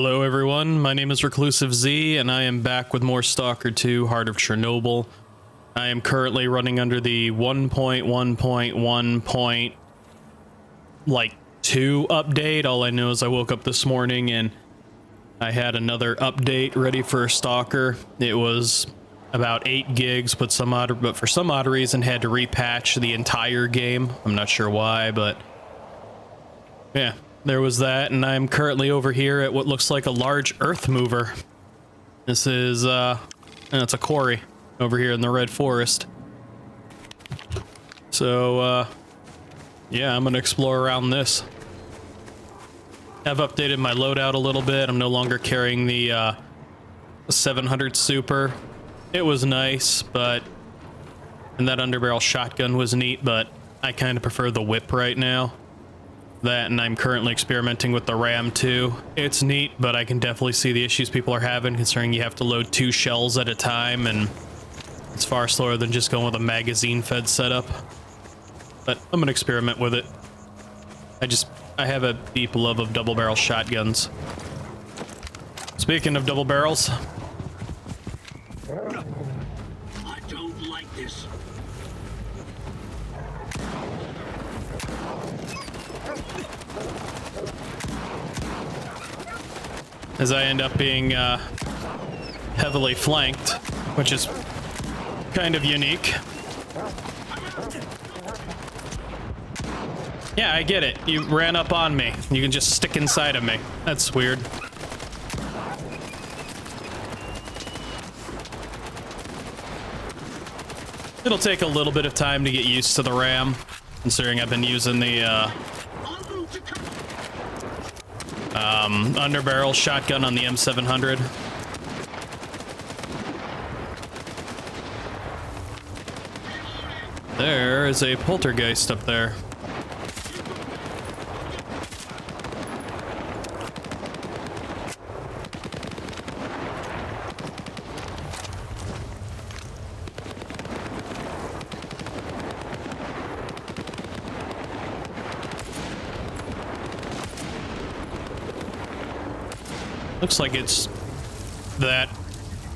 Hello everyone, my name is ReclusiveZ and I am back with more Stalker 2 Heart of Chernobyl. I am currently running under the 1.1.1.2 update. All I know is I woke up this morning and I had another update ready for Stalker. It was about 8 gigs, but for some odd reason had to repatch the entire game. I'm not sure why, but yeah. There was that, and I'm currently over here at what looks like a large earth mover. This is, it's a quarry over here in the Red Forest. So, yeah, I'm gonna explore around this. I've updated my loadout a little bit. I'm no longer carrying the, 700 Super. It was nice, but... and that underbarrel shotgun was neat, but I kind of prefer the whip right now. That, and I'm currently experimenting with the RAM too. It's neat, but I can definitely see the issues people are having, considering you have to load 2 shells at a time, and it's far slower than just going with a magazine-fed setup. But I'm gonna experiment with it. I have a deep love of double-barrel shotguns. Speaking of double barrels, I don't like this. as I end up being heavily flanked, which is kind of unique. Yeah, I get it. You ran up on me. You can just stick inside of me. That's weird. It'll take a little bit of time to get used to the RAM, considering I've been using the underbarrel shotgun on the M700. There is a poltergeist up there. Looks like it's that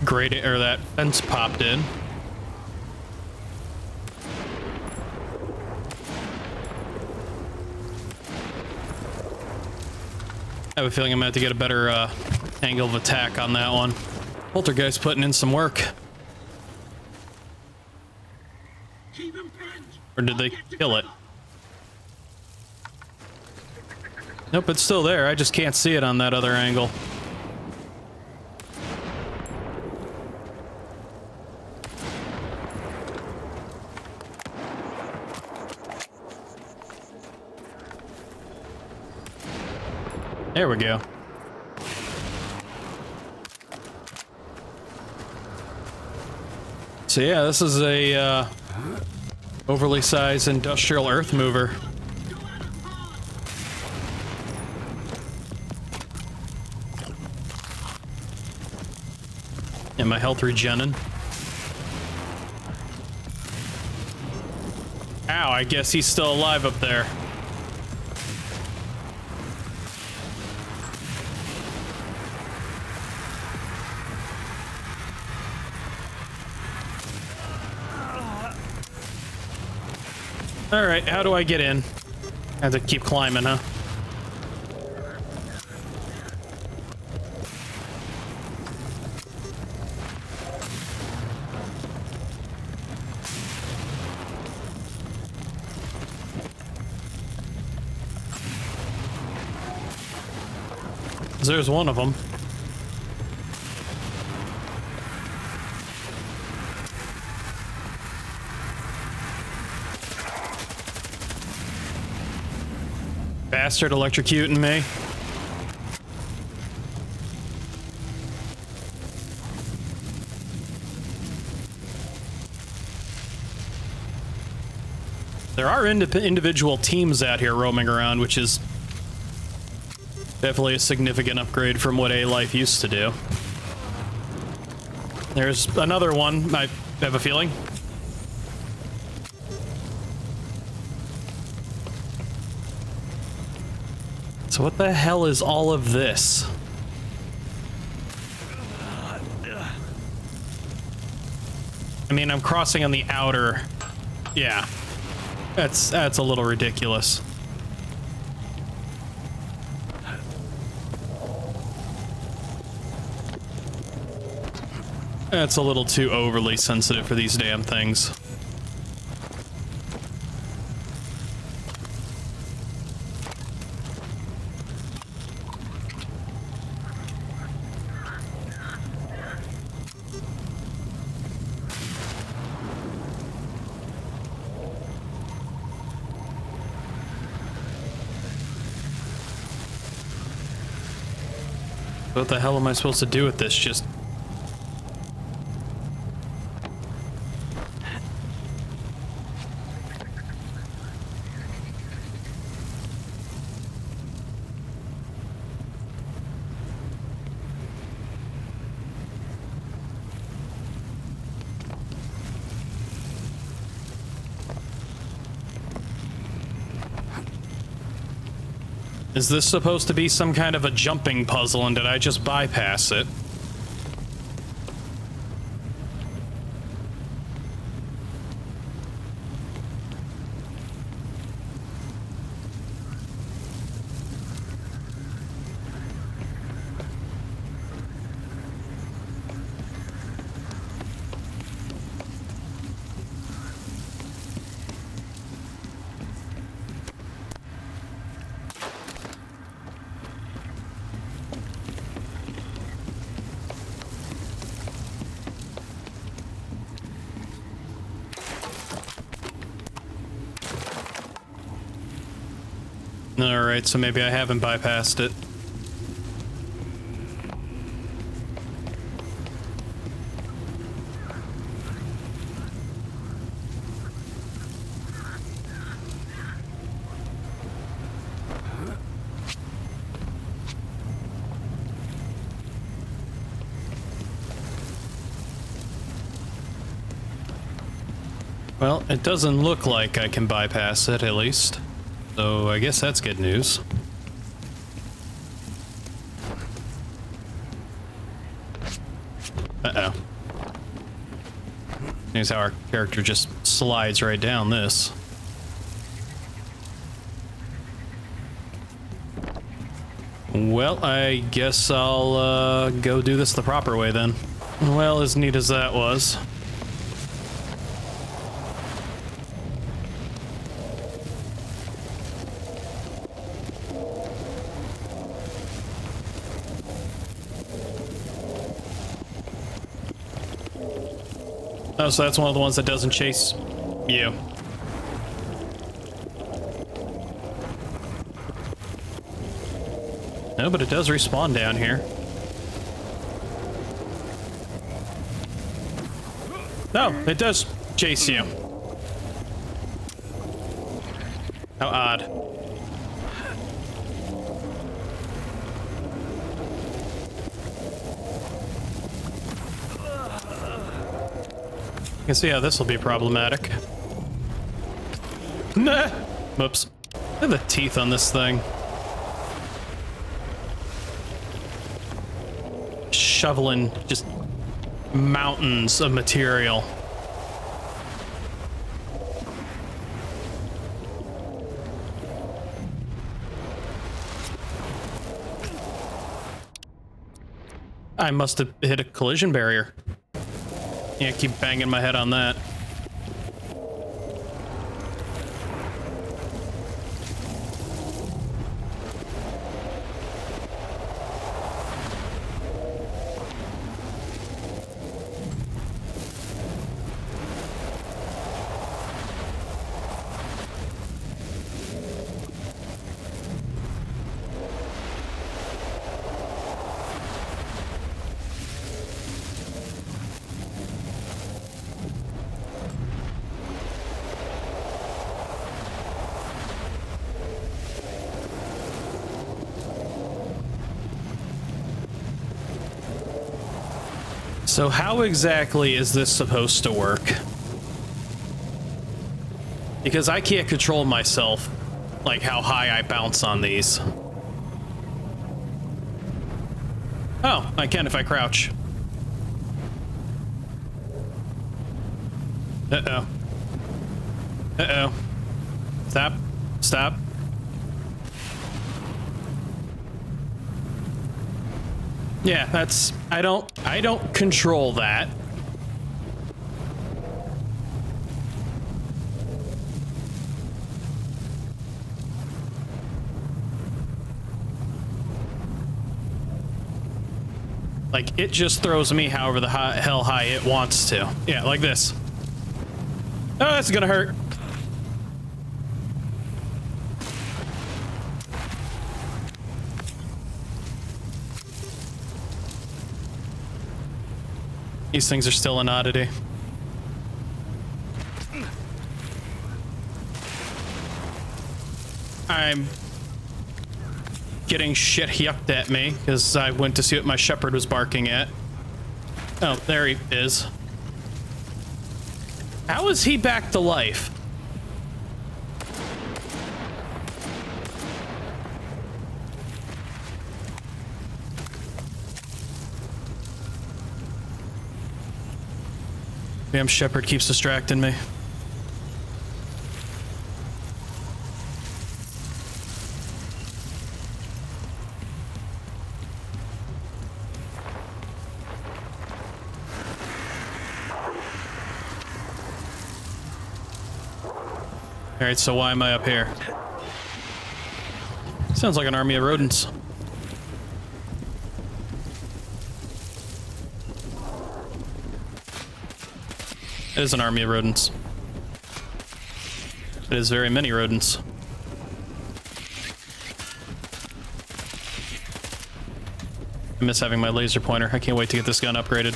grating or that fence popped in. I have a feeling I'm gonna have to get a better angle of attack on that one. Poltergeist putting in some work. Or did they kill it? Nope, it's still there. I just can't see it on that other angle. There we go. So yeah, this is a overly sized industrial earth mover. And my health regening. Ow, I guess he's still alive up there. Alright, how do I get in? I have to keep climbing, huh? There's one of them. Bastard electrocuting me. There are individual teams out here roaming around, which is definitely a significant upgrade from what A-Life used to do. There's another one, I have a feeling. So what the hell is all of this? I mean, I'm crossing on the outer. Yeah. That's a little ridiculous. That's a little too overly sensitive for these damn things. What the hell am I supposed to do with this? Just... Is this supposed to be some kind of a jumping puzzle, and did I just bypass it? Alright, so maybe I haven't bypassed it. Well, it doesn't look like I can bypass it, at least. So I guess that's good news. Uh-oh. Here's how our character just slides right down this. Well, I guess I'll go do this the proper way then. Well, as neat as that was. Oh, so that's one of the ones that doesn't chase you. No, but it does respawn down here. No, it does chase you. How odd. You can see how this will be problematic. Nah! Whoops. Look at the teeth on this thing. Shoveling just mountains of material. I must have hit a collision barrier. Yeah, keep banging my head on that. So how exactly is this supposed to work? Because I can't control myself, like how high I bounce on these. Oh, I can if I crouch. Uh-oh. Uh-oh. Stop. Stop. Yeah, that's... I don't control that. Like, it just throws me however the hell high it wants to. Yeah, like this. Oh, that's gonna hurt. These things are still an oddity. I'm getting shit yucked at me because I went to see what my shepherd was barking at. Oh, there he is. How is he back to life? Damn shepherd keeps distracting me. All right, so why am I up here? Sounds like an army of rodents. It is an army of rodents. It is very many rodents. I miss having my laser pointer. I can't wait to get this gun upgraded.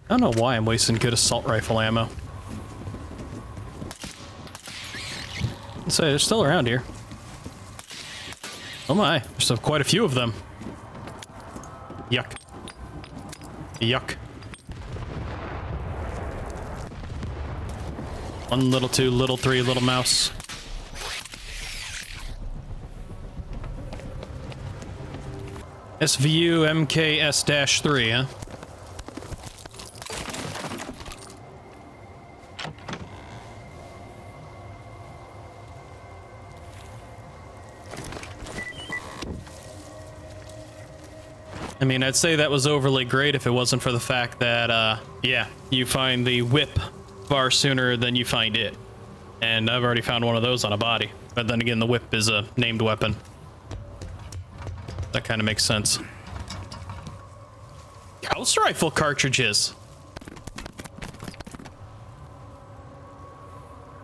I don't know why I'm wasting good assault rifle ammo. Let's say they're still around here. Oh my, there's still quite a few of them. Yuck. Yuck. 1, little 2, little 3, little mouse. SVU MKS-3, huh? I mean, I'd say that was overly great if it wasn't for the fact that, yeah, you find the whip far sooner than you find it. And I've already found one of those on a body. But then again, the whip is a named weapon. That kind of makes sense. Gauss rifle cartridges.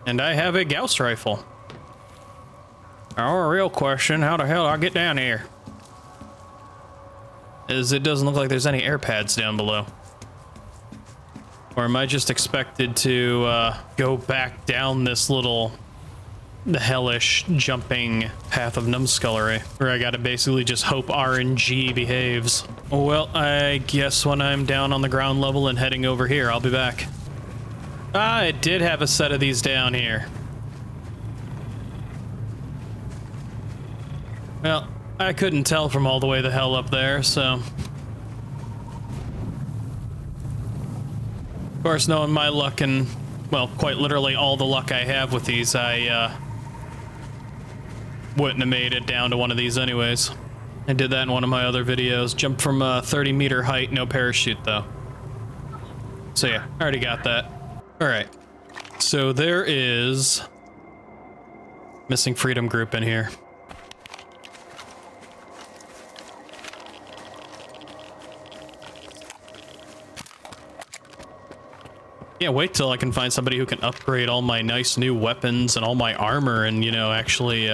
And I have a Gauss rifle. Our real question, how the hell do I get down here? Is it doesn't look like there's any air pads down below. Or am I just expected to go back down this little hellish jumping path of numbskullery, where I gotta basically just hope RNG behaves? Well, I guess when I'm down on the ground level and heading over here, I'll be back. Ah, it did have a set of these down here. Well, I couldn't tell from all the way the hell up there, so... Of course, knowing my luck and, well, quite literally all the luck I have with these, I, wouldn't have made it down to one of these anyways. I did that in one of my other videos. Jumped from a 30-meter height, no parachute, though. So yeah, I already got that. Alright. So there is... Missing Freedom Group in here. Yeah, wait till I can find somebody who can upgrade all my nice new weapons and all my armor and, you know, actually,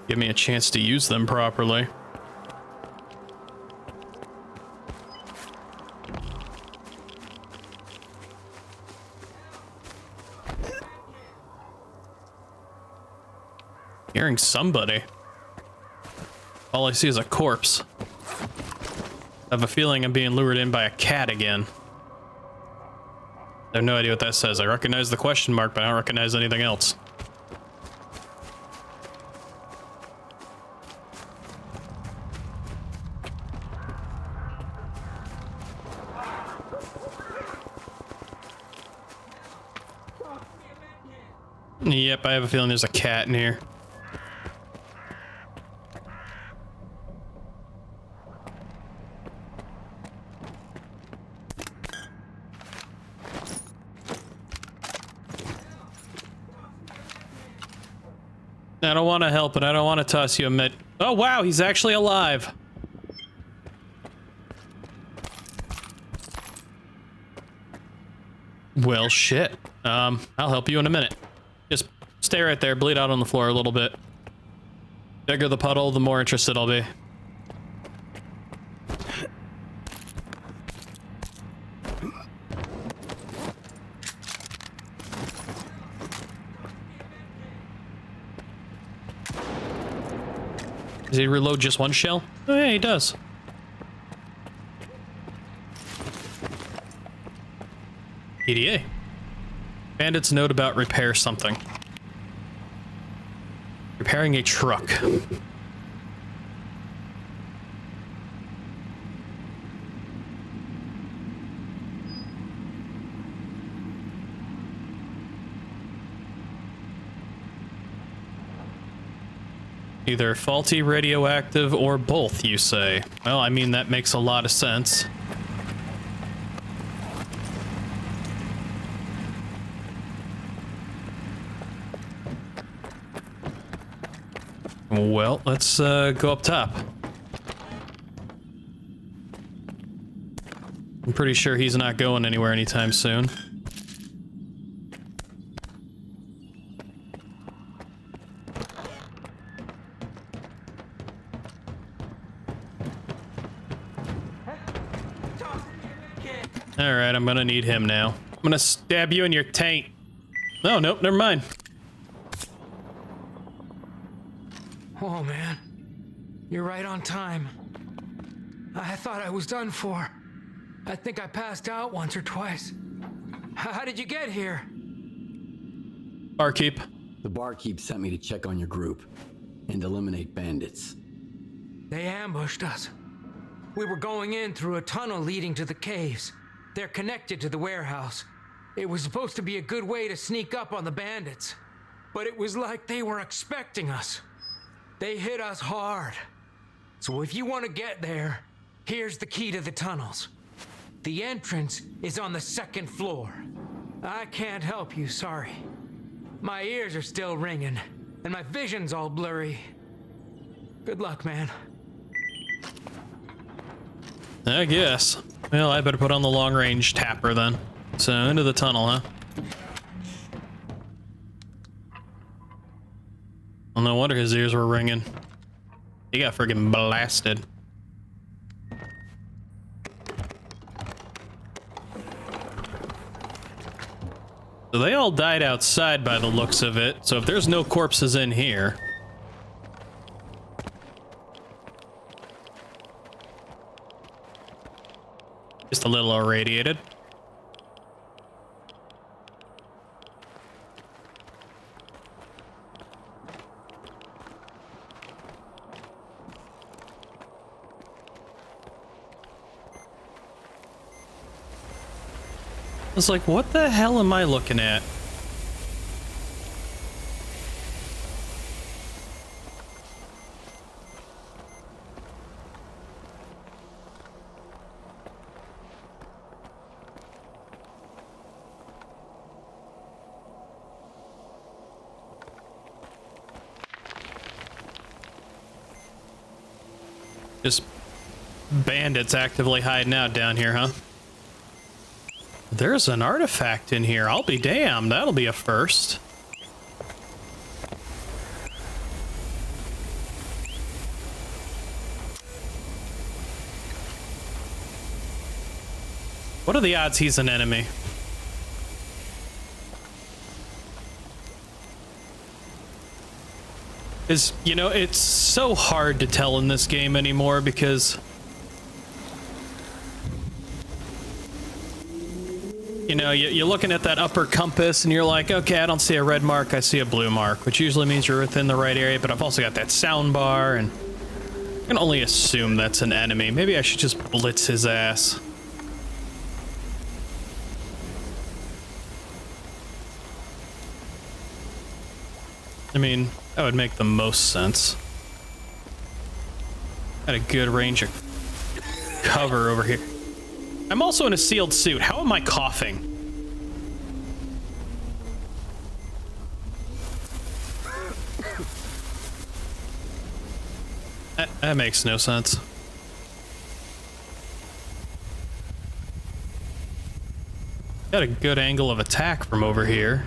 give me a chance to use them properly. Hearing somebody. All I see is a corpse. I have a feeling I'm being lured in by a cat again. I have no idea what that says. I recognize the question mark, but I don't recognize anything else. Yep, I have a feeling there's a cat in here. I don't want to help, but I don't want to toss you a mid. Oh, wow, he's actually alive. Well, shit. I'll help you in a minute. Just stay right there, bleed out on the floor a little bit. Bigger the puddle, the more interested I'll be. Does he reload just one shell? Oh, yeah, he does. EDA. Bandits note about repair something. Repairing a truck. Either faulty, radioactive, or both, you say? Well, I mean, that makes a lot of sense. Well, let's go up top. I'm pretty sure he's not going anywhere anytime soon. Alright, I'm gonna need him now. I'm gonna stab you in your taint. Oh, nope, never mind. Oh, man. You're right on time. I thought I was done for. I think I passed out once or twice. How did you get here? Barkeep. The barkeep sent me to check on your group and eliminate bandits. They ambushed us. We were going in through a tunnel leading to the caves. They're connected to the warehouse. It was supposed to be a good way to sneak up on the bandits. But it was like they were expecting us. They hit us hard. So if you want to get there, here's the key to the tunnels. The entrance is on the second floor. I can't help you, sorry. My ears are still ringing, and my vision's all blurry. Good luck, man. I guess. Well, I better put on the long-range tapper then. So, into the tunnel, huh? Well, no wonder his ears were ringing. He got friggin' blasted. So they all died outside by the looks of it, so if there's no corpses in here... Just a little irradiated. I was like, what the hell am I looking at? Just bandits actively hiding out down here, huh? There's an artifact in here. I'll be damned. That'll be a first. What are the odds he's an enemy? You know, it's so hard to tell in this game anymore because... You know, you're looking at that upper compass and you're like, okay, I don't see a red mark, I see a blue mark, which usually means you're within the right area, but I've also got that sound bar and I can only assume that's an enemy. Maybe I should just blitz his ass. I mean, that would make the most sense. Got a good range of cover over here. I'm also in a sealed suit. How am I coughing? That makes no sense. Got a good angle of attack from over here.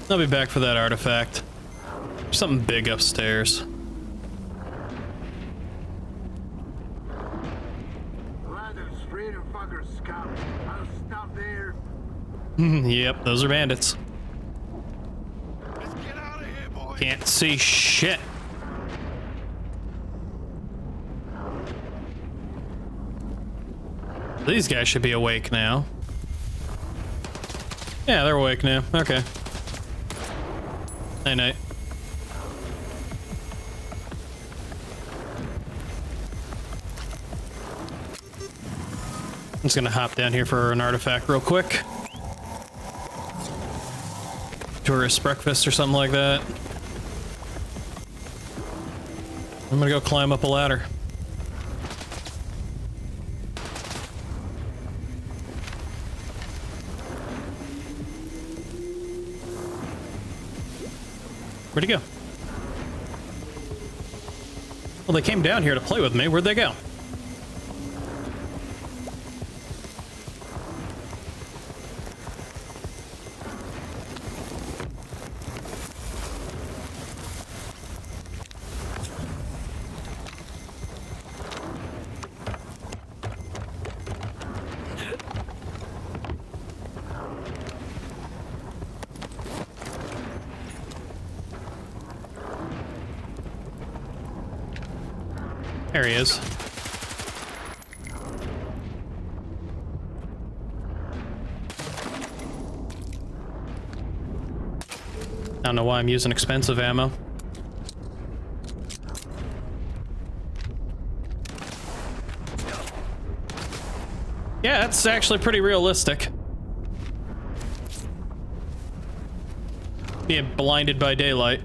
I'll be back for that artifact. There's something big upstairs. Yep, those are bandits. Let's get out of here, boys. Can't see shit. These guys should be awake now. Yeah, they're awake now. Okay. Night night. I'm just gonna hop down here for an artifact real quick. Tourist breakfast or something like that. I'm gonna go climb up a ladder. Where'd he go? Well, they came down here to play with me. Where'd they go? There he is. I don't know why I'm using expensive ammo. Yeah, that's actually pretty realistic. Being blinded by daylight.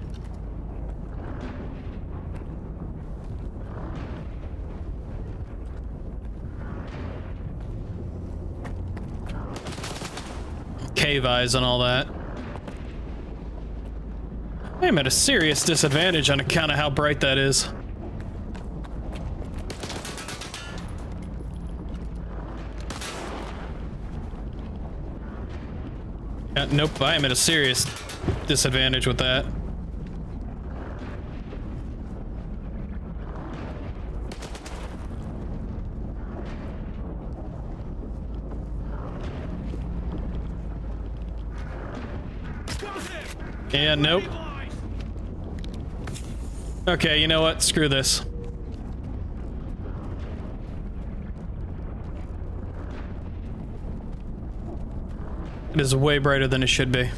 Cave eyes and all that. I'm at a serious disadvantage on account of how bright that is. Nope, I am at a serious disadvantage with that. Yeah, nope. Okay, you know what? Screw this. It is way brighter than it should be.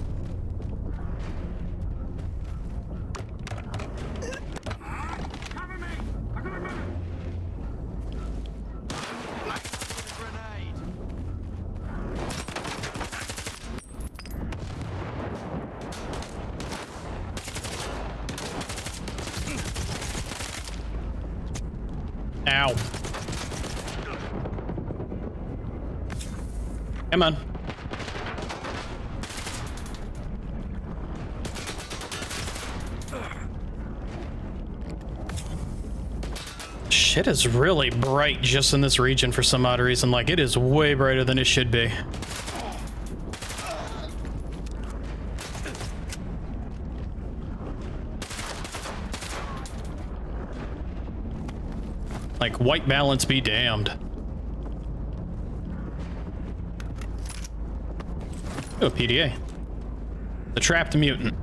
Ow. Come on. Shit is really bright just in this region for some odd reason. Like, it is way brighter than it should be. Like, white balance be damned. Oh, PDA. The trapped mutant.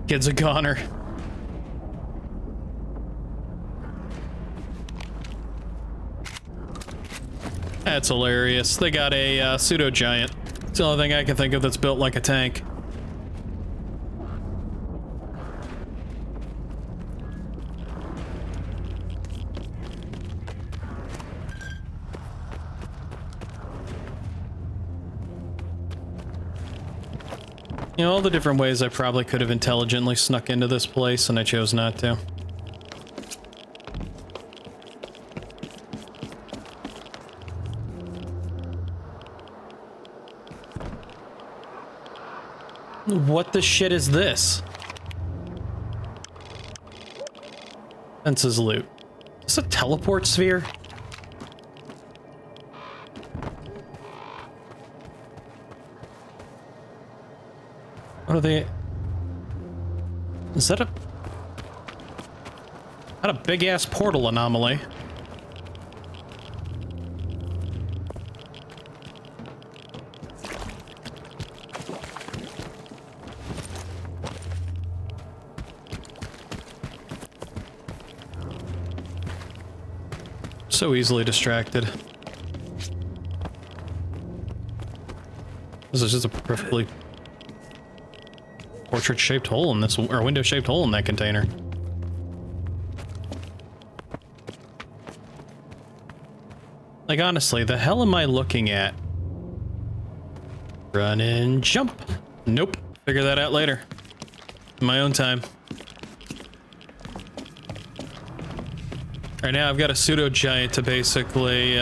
Kid's a goner. That's hilarious. They got a pseudo giant. It's the only thing I can think of that's built like a tank. You know, all the different ways I probably could have intelligently snuck into this place, and I chose not to. What the shit is this? Fences loot. Is this a teleport sphere? What are they? Is that a big ass portal anomaly? So easily distracted. This is just a perfectly portrait-shaped hole in this, or window-shaped hole in that container. Like, honestly, the hell am I looking at? Run and jump. Nope. Figure that out later. In my own time. Right now, I've got a pseudo giant to basically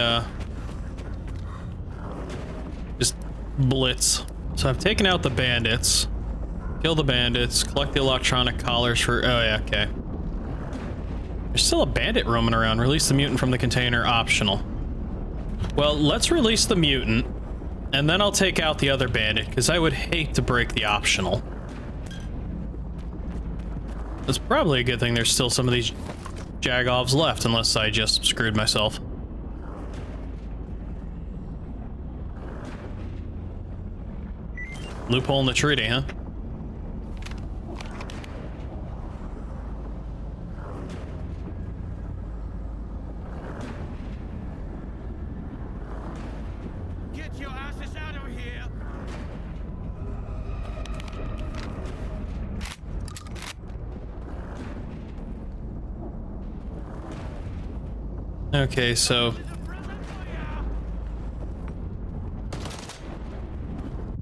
just blitz. So I've taken out the bandits, kill the bandits, collect the electronic collars for. Oh yeah, okay. There's still a bandit roaming around. Release the mutant from the container, optional. Well, let's release the mutant, and then I'll take out the other bandit because I would hate to break the optional. It's probably a good thing there's still some of these Jagovs left, unless I just screwed myself. Loophole in the treaty, huh? Get your asses out of here! Okay, so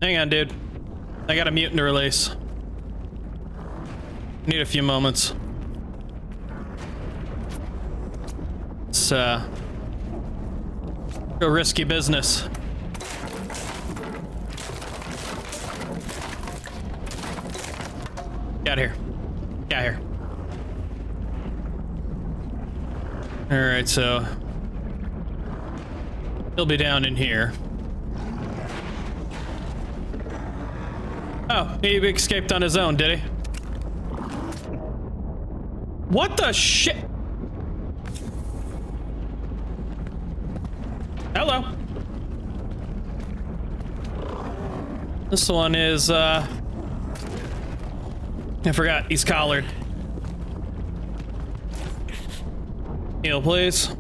hang on, dude. I got a mutant to release. Need a few moments. It's a risky business. Get out here. Get out here. Alright, so he'll be down in here. Oh, he escaped on his own, did he? What the shit? Hello. This one is, I forgot, he's collared. Heal, please.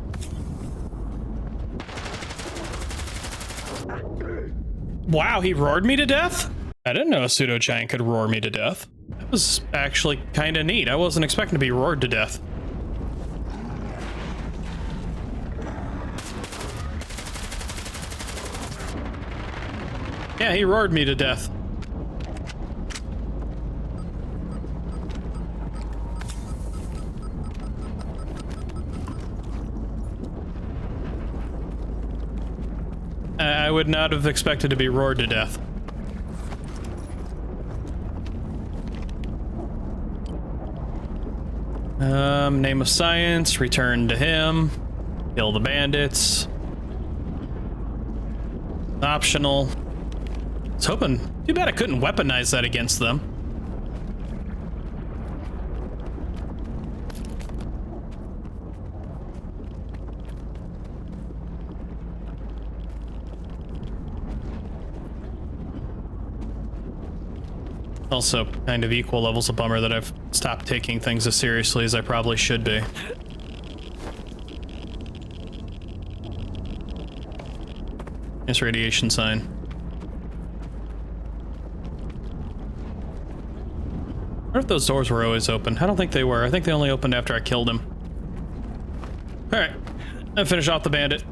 Wow, he roared me to death? I didn't know a pseudo giant could roar me to death. That was actually kind of neat. I wasn't expecting to be roared to death. Yeah, he roared me to death. I would not have expected to be roared to death. Name of science, return to him, kill the bandits. Optional. I was hoping, too bad I couldn't weaponize that against them. Also, kind of equal levels of bummer that I've stopped taking things as seriously as I probably should be. Nice radiation sign. I wonder if those doors were always open. I don't think they were. I think they only opened after I killed him. Alright. I'll finish off the bandit.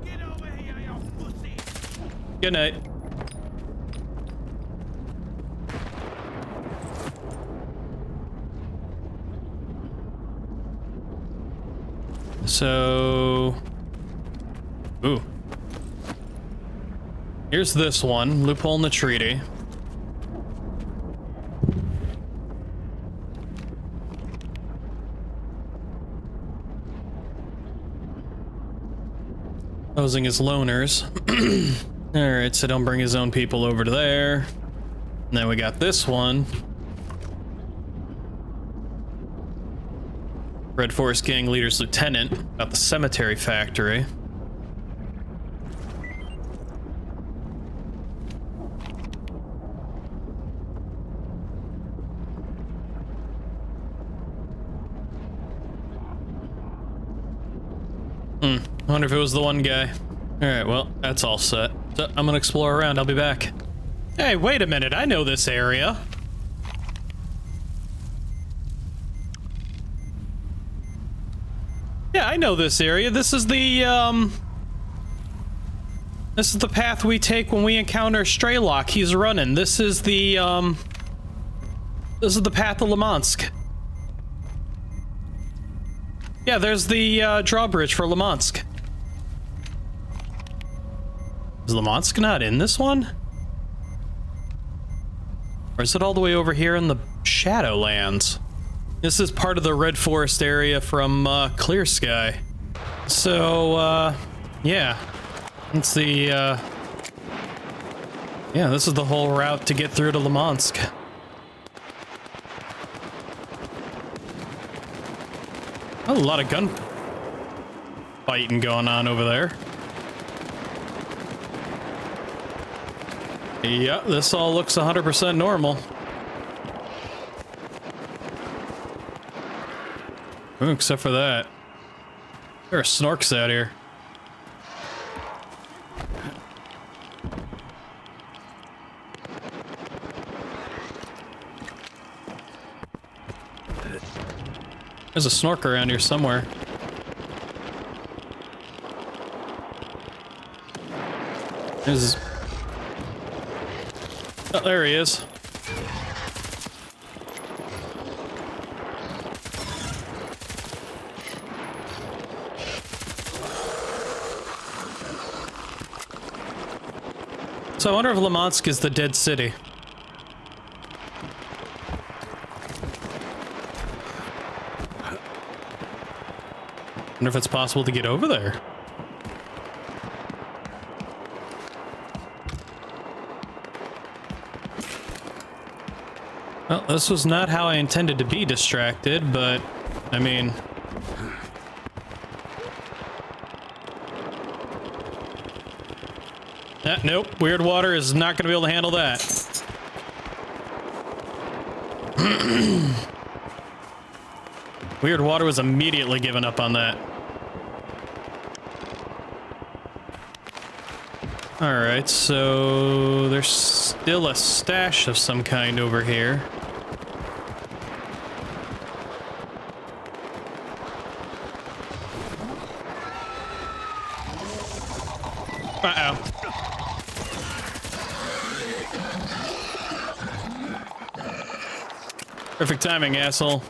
Get over here, you pussy! Good night. So... Ooh. Here's this one. Loophole in the treaty. Posing as loners. Alright, so don't bring his own people over to there. And then we got this one. Red Forest Gang Leader's Lieutenant about the cemetery factory. I wonder if it was the one guy. Alright, well, that's all set. So I'm gonna explore around, I'll be back. Hey, wait a minute, I know this area. Yeah, I know this area. This is the path we take when we encounter Straylock. He's running. This is the path to Limansk. Yeah, there's the drawbridge for Limansk. Is Limansk not in this one? Or is it all the way over here in the Shadowlands? This is part of the Red Forest area from Clear Sky. So, yeah. It's the, yeah, this is the whole route to get through to Limansk. Oh, a lot of gun fighting going on over there. Yeah, this all looks 100% normal. Ooh, except for that. There are snorks out here. There's a snork around here somewhere. There's... Oh, there he is. So I wonder if Limansk is the dead city. Wonder if it's possible to get over there. Well, this was not how I intended to be distracted, but, I mean... Nope, Weird Water is not going to be able to handle that. Weird Water was immediately giving up on that. Alright, so there's still a stash of some kind over here. Uh-oh. Perfect timing, asshole.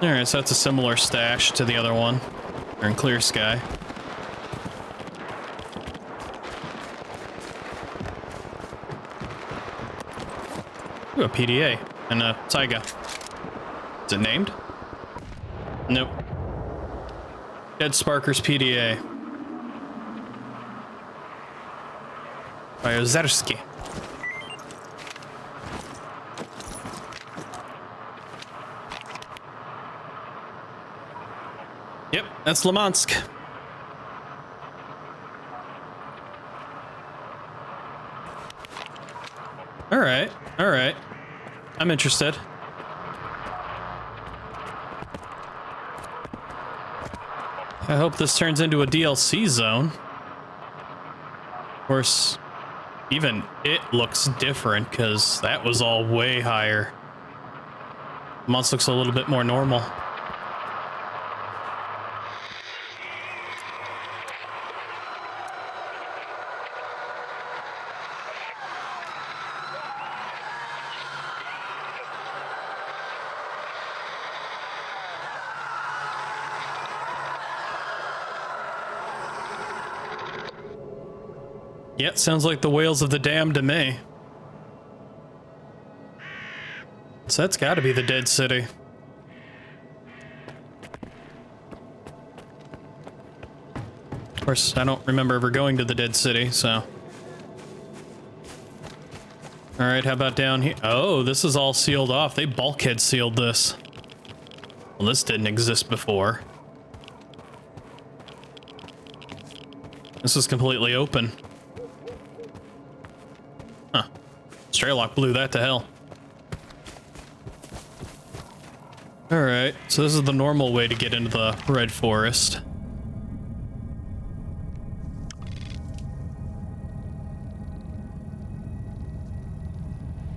Alright, so that's a similar stash to the other one. They're in Clear Sky. Ooh, a PDA and a Taiga. Is it named? Nope. Dead Sparker's PDA. Zersky. Yep, that's Limansk. Alright, alright. I'm interested. I hope this turns into a DLC zone. Of course, even it looks different because that was all way higher. Monst looks a little bit more normal. Yeah, sounds like the whales of the dam to me. So that's got to be the dead city. Of course, I don't remember ever going to the dead city, so. All right, how about down here? Oh, this is all sealed off. They bulkhead sealed this. Well, this didn't exist before. This is completely open. Huh. Straylock blew that to hell. Alright, so this is the normal way to get into the Red Forest.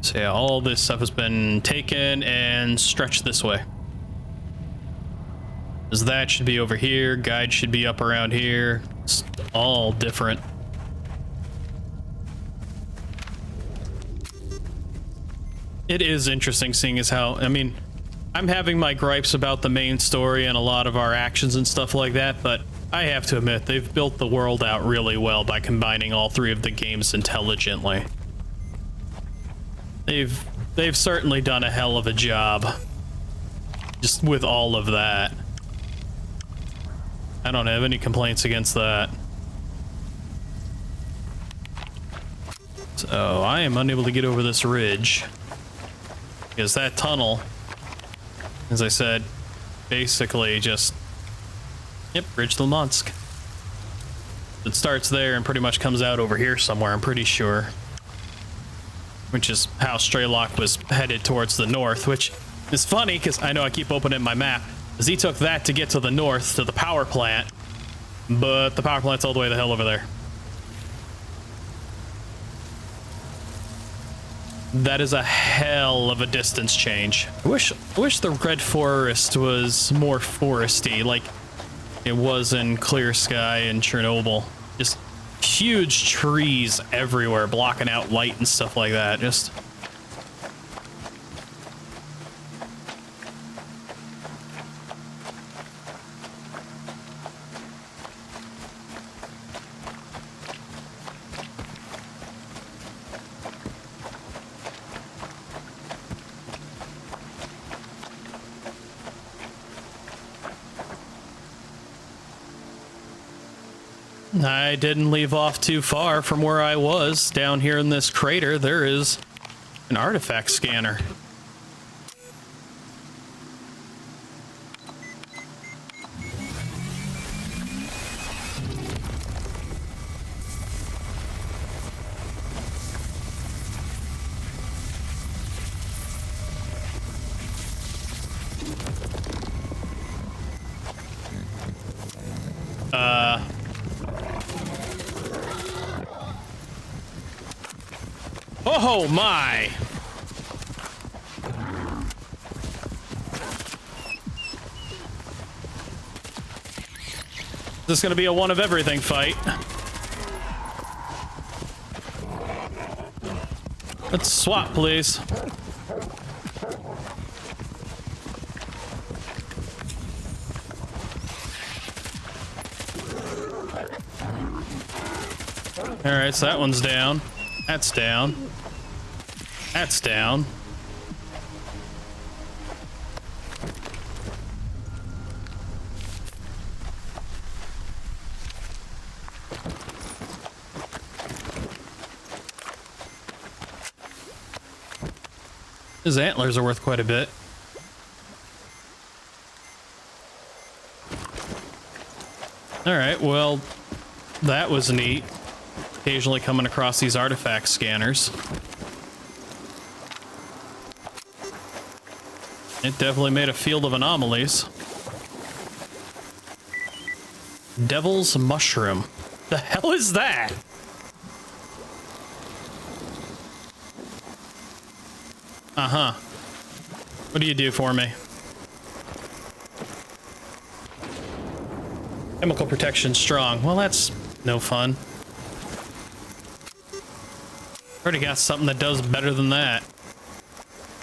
So yeah, all this stuff has been taken and stretched this way. Because that should be over here, guide should be up around here. It's all different. It is interesting seeing as how, I mean, I'm having my gripes about the main story and a lot of our actions and stuff like that, but I have to admit, they've built the world out really well by combining all three of the games intelligently. They've certainly done a hell of a job just with all of that. I don't have any complaints against that. So I am unable to get over this ridge. Because that tunnel, as I said, basically just, yep, Bridge to Lumansk. It starts there and pretty much comes out over here somewhere, I'm pretty sure. Which is how Straylock was headed towards the north, which is funny because I know I keep opening my map, because he took that to get to the north, to the power plant, but the power plant's all the way the hell over there. That is a hell of a distance change. I wish the Red Forest was more foresty, like it was in Clear Sky and Chernobyl. Just huge trees everywhere, blocking out light and stuff like that. Just I didn't leave off too far from where I was. Down here in this crater, there is an artifact scanner. Oh my! This is gonna be a one of everything fight. Let's swap, please. Alright, so that one's down. That's down. That's down. His antlers are worth quite a bit. Alright, well, that was neat. Occasionally coming across these artifact scanners. It definitely made a field of anomalies. Devil's mushroom. The hell is that? Uh-huh. What do you do for me? Chemical protection strong. Well, that's no fun. Already got something that does better than that.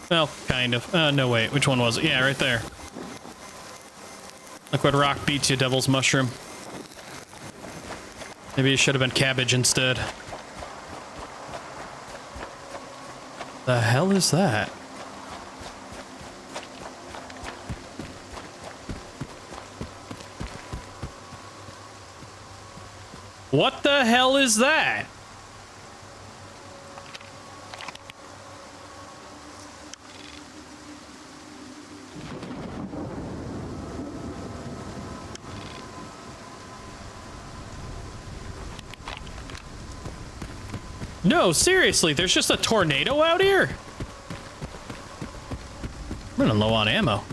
Well, kind of. No, wait. Which one was it? Yeah, right there. Liquid rock beats you, devil's mushroom. Maybe it should have been cabbage instead. The hell is that? What the hell is that? No, seriously, there's just a tornado out here? I'm running low on ammo.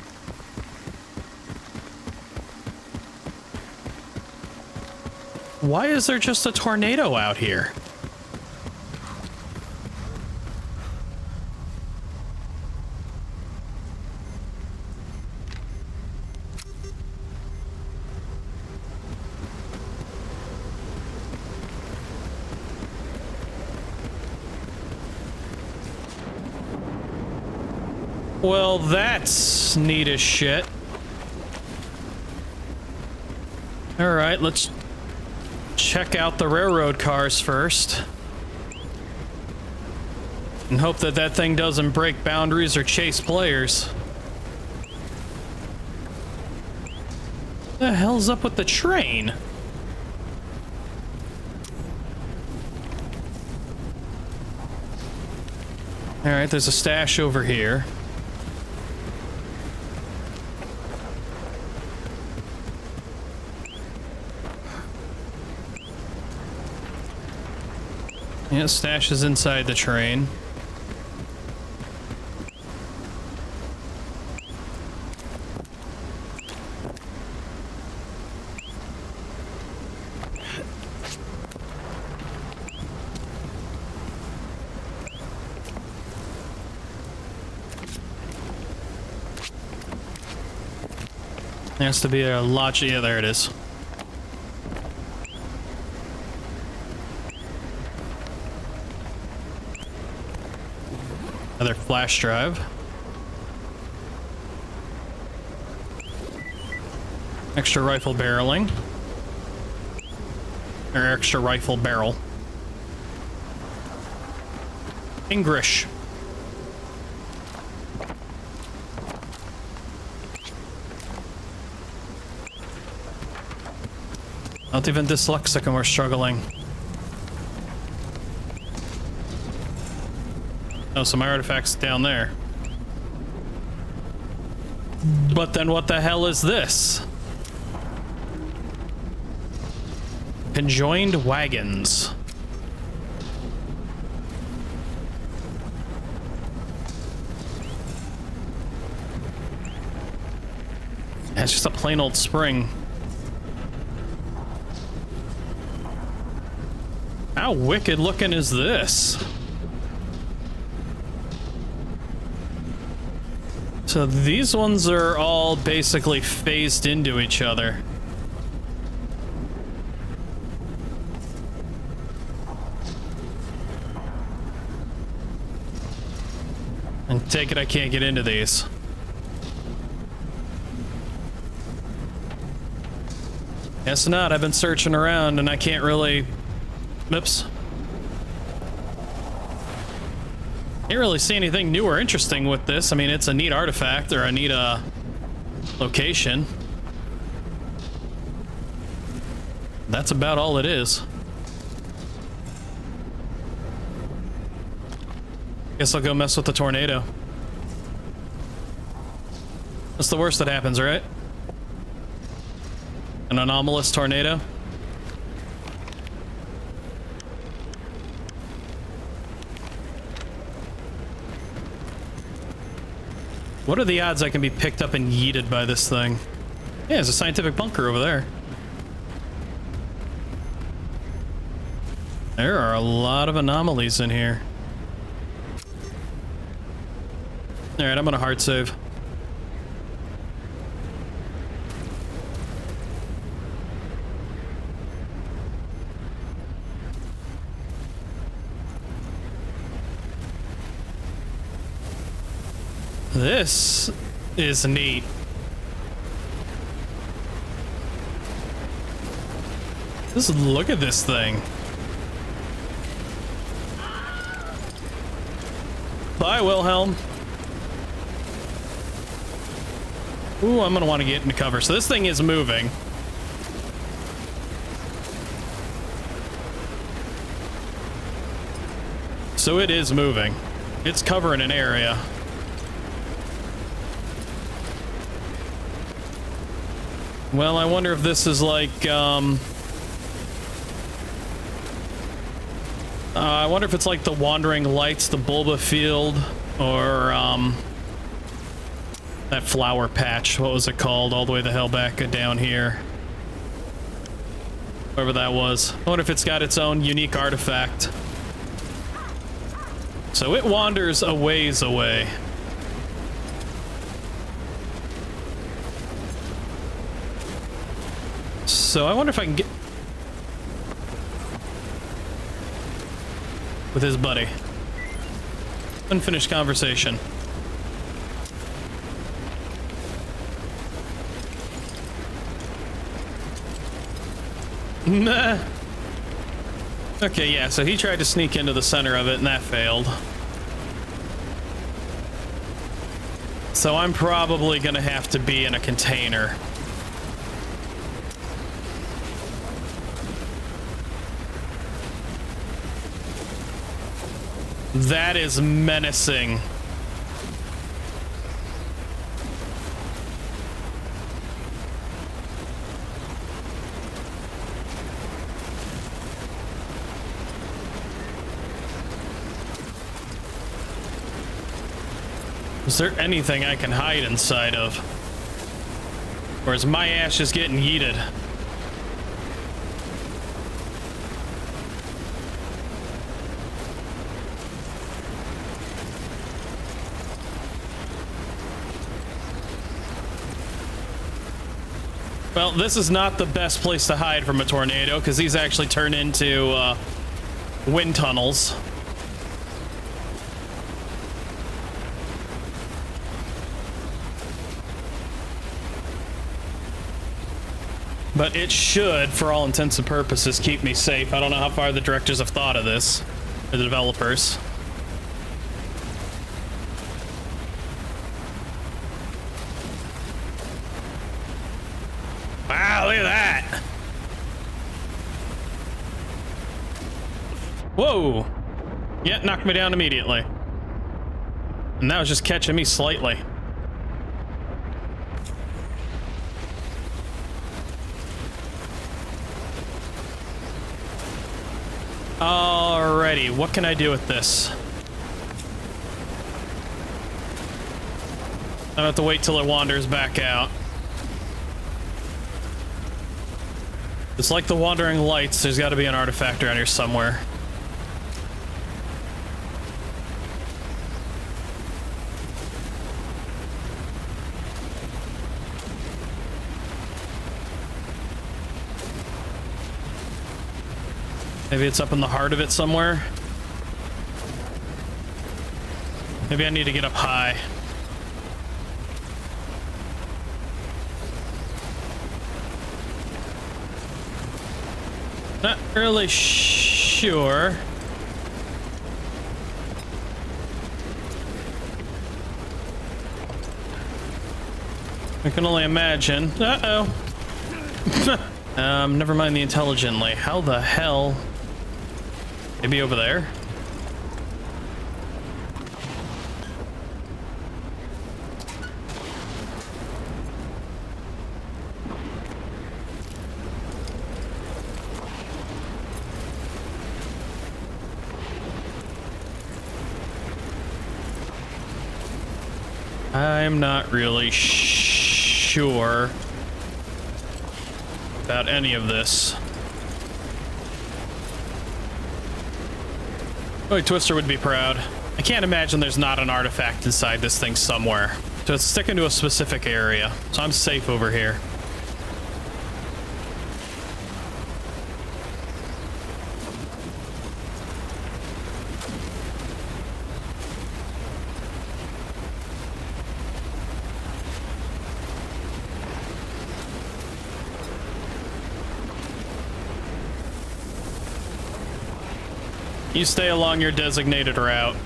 Why is there just a tornado out here? Well, that's neat as shit. All right, let's check out the railroad cars first. And hope that that thing doesn't break boundaries or chase players. The hell's up with the train? All right, there's a stash over here. Yeah, stash is inside the train. There has to be a lodge. Yeah, there it is. Another flash drive. Extra rifle barreling. Or extra rifle barrel. English. Not even dyslexic and we're struggling. Oh, some artifacts down there. But then what the hell is this? Conjoined wagons. It's just a plain old spring. How wicked looking is this? So these ones are all basically phased into each other. And take it I can't get into these. Guess not. I've been searching around and I can't really... Oops. Can't really see anything new or interesting with this. I mean, it's a neat artifact or a neat location. That's about all it is. Guess I'll go mess with the tornado. That's the worst that happens, right? An anomalous tornado. What are the odds I can be picked up and yeeted by this thing? Yeah, there's a scientific bunker over there. There are a lot of anomalies in here. Alright, I'm gonna hard save. This is neat. Just look at this thing. Bye, Wilhelm. Ooh, I'm gonna want to get into cover. So this thing is moving. So it is moving. It's covering an area. Well, I wonder if this is like, I wonder if it's like the Wandering Lights, the Bulba Field, or, that flower patch. What was it called? All the way the hell back down here. Whatever that was. I wonder if it's got its own unique artifact. So it wanders a ways away. So I wonder if I can get with his buddy. Unfinished conversation. Nah. Okay, yeah, so he tried to sneak into the center of it and that failed. So I'm probably gonna have to be in a container. That is menacing. Is there anything I can hide inside of? Or is my ass just getting yeeted? Well, this is not the best place to hide from a tornado, because these actually turn into wind tunnels. But it should, for all intents and purposes, keep me safe. I don't know how far the directors have thought of this, the developers. Wow, look at that! Whoa! Yeah, knocked me down immediately. And that was just catching me slightly. Alrighty, what can I do with this? I have to wait till it wanders back out. It's like the Wandering Lights, there's gotta be an artifact around here somewhere. Maybe it's up in the heart of it somewhere. Maybe I need to get up high. Not really sure. I can only imagine. Uh-oh. Never mind the intelligently. How the hell? Maybe over there? I'm not really sure about any of this. Oh, Twister would be proud. I can't imagine there's not an artifact inside this thing somewhere. So it's sticking to a specific area. So I'm safe over here. You stay along your designated route.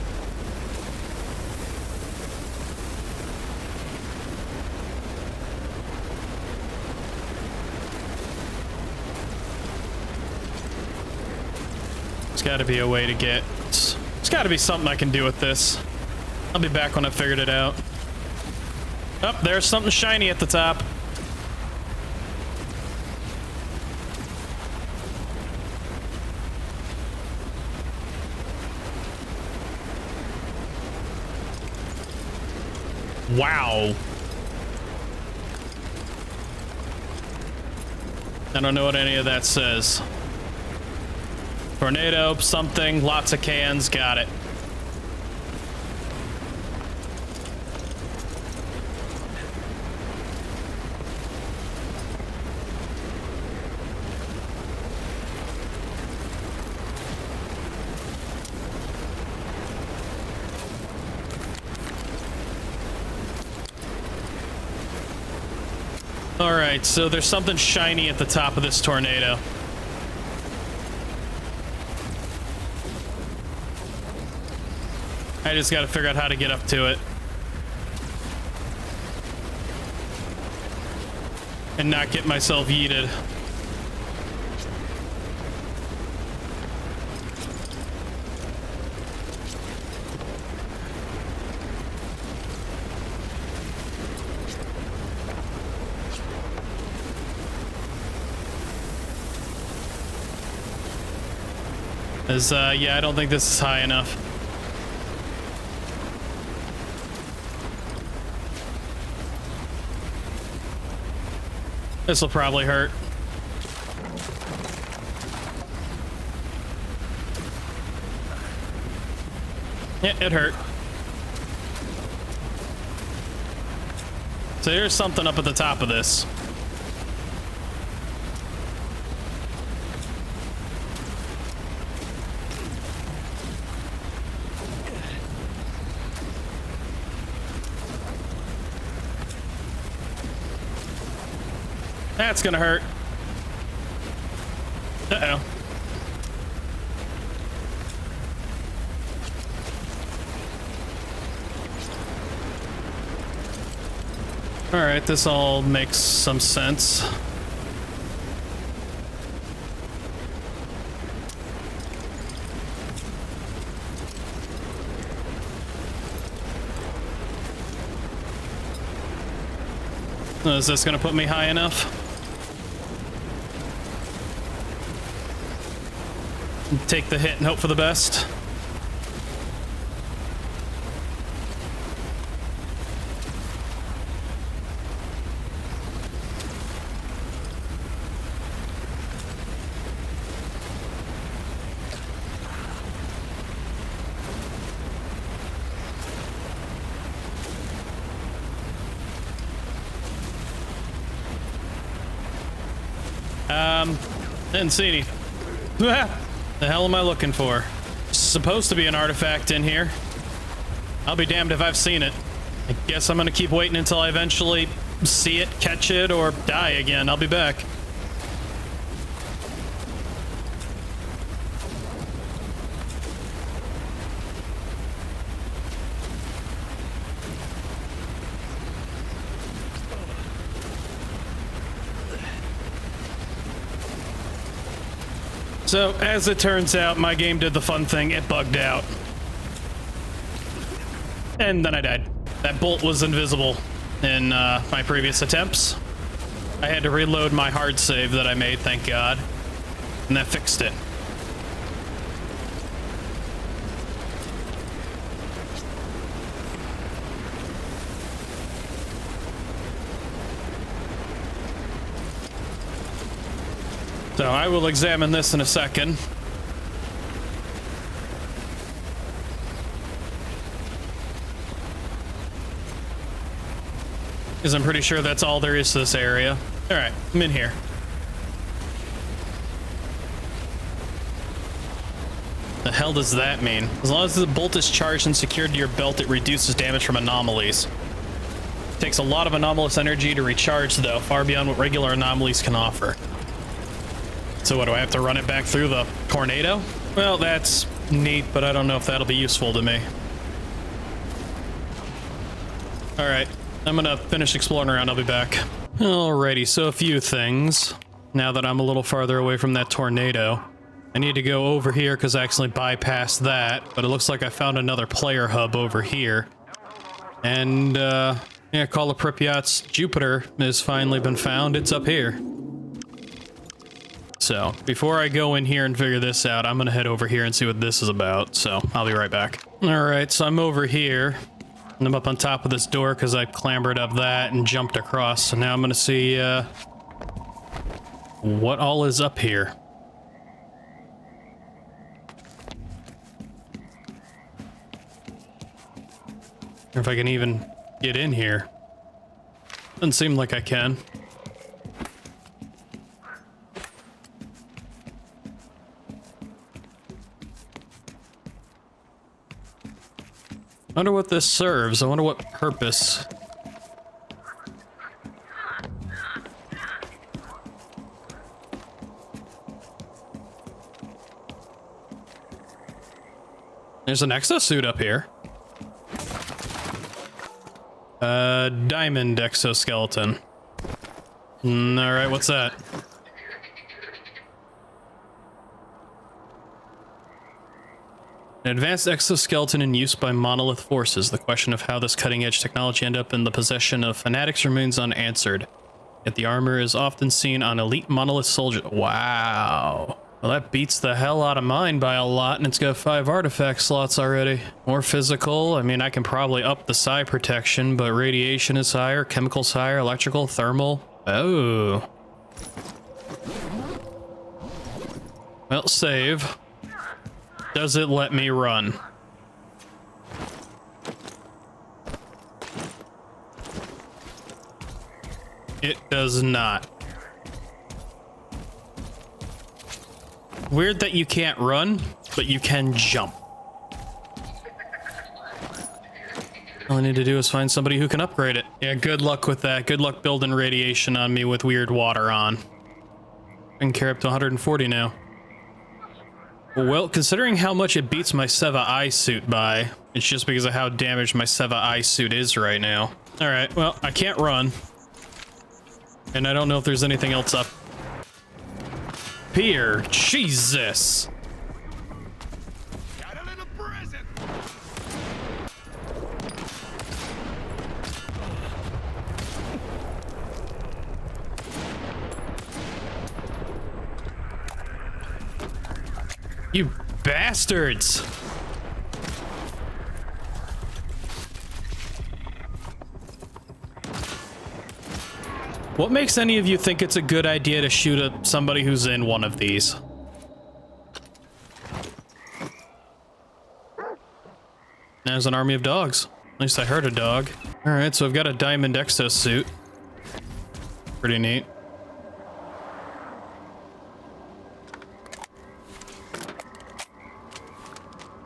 There's got to be a way to get... There's got to be something I can do with this. I'll be back when I've figured it out. Oh, there's something shiny at the top. Wow. I don't know what any of that says. Tornado, something, lots of cans, got it. All right, so there's something shiny at the top of this tornado. I just got to figure out how to get up to it. And not get myself yeeted. Yeah, I don't think this is high enough. This will probably hurt. Yeah, it hurt. So there's something up at the top of this. That's gonna hurt. Uh-oh. All right, this all makes some sense. Is this gonna put me high enough? Take the hit and hope for the best. Didn't see any. The hell am I looking for? Supposed to be an artifact in here. I'll be damned if I've seen it. I guess I'm gonna keep waiting until I eventually see it, catch it, or die again. I'll be back. So, as it turns out, my game did the fun thing. It bugged out. And then I died. That bolt was invisible in my previous attempts. I had to reload my hard save that I made, thank God. And that fixed it. So I will examine this in a second. Because I'm pretty sure that's all there is to this area. All right, I'm in here. The hell does that mean? As long as the bolt is charged and secured to your belt, it reduces damage from anomalies. It takes a lot of anomalous energy to recharge, though, far beyond what regular anomalies can offer. So what, do I have to run it back through the tornado? Well, that's neat, but I don't know if that'll be useful to me. All right, I'm gonna finish exploring around. I'll be back. Alrighty, so a few things. Now that I'm a little farther away from that tornado, I need to go over here because I accidentally bypassed that, but it looks like I found another player hub over here. And, yeah, Call of Pripyat's Jupiter has finally been found. It's up here. So, before I go in here and figure this out, I'm gonna head over here and see what this is about, so I'll be right back. Alright, so I'm over here, and I'm up on top of this door because I clambered up that and jumped across, so now I'm gonna see, what all is up here. Or if I can even get in here. Doesn't seem like I can. I wonder what this serves. I wonder what purpose. There's an exosuit up here. Diamond exoskeleton. Alright, what's that? An advanced exoskeleton in use by monolith forces. The question of how this cutting-edge technology ended up in the possession of fanatics remains unanswered. Yet the armor is often seen on elite monolith soldiers. Wow. Well, that beats the hell out of mine by a lot, and it's got 5 artifact slots already. More physical. I mean, I can probably up the psi protection, but radiation is higher, chemicals higher, electrical, thermal. Oh. Well, save. Does it let me run? It does not. Weird that you can't run, but you can jump. All I need to do is find somebody who can upgrade it. Yeah, good luck with that. Good luck building radiation on me with weird water on. I can carry up to 140 now. Well, considering how much it beats my Seva eye suit by, it's just because of how damaged my Seva eye suit is right now. All right, well, I can't run. And I don't know if there's anything else up here. Jesus. Got a little present. You bastards. What makes any of you think it's a good idea to shoot at somebody who's in one of these? There's an army of dogs. At least I heard a dog. All right, so I've got a diamond exosuit. Pretty neat.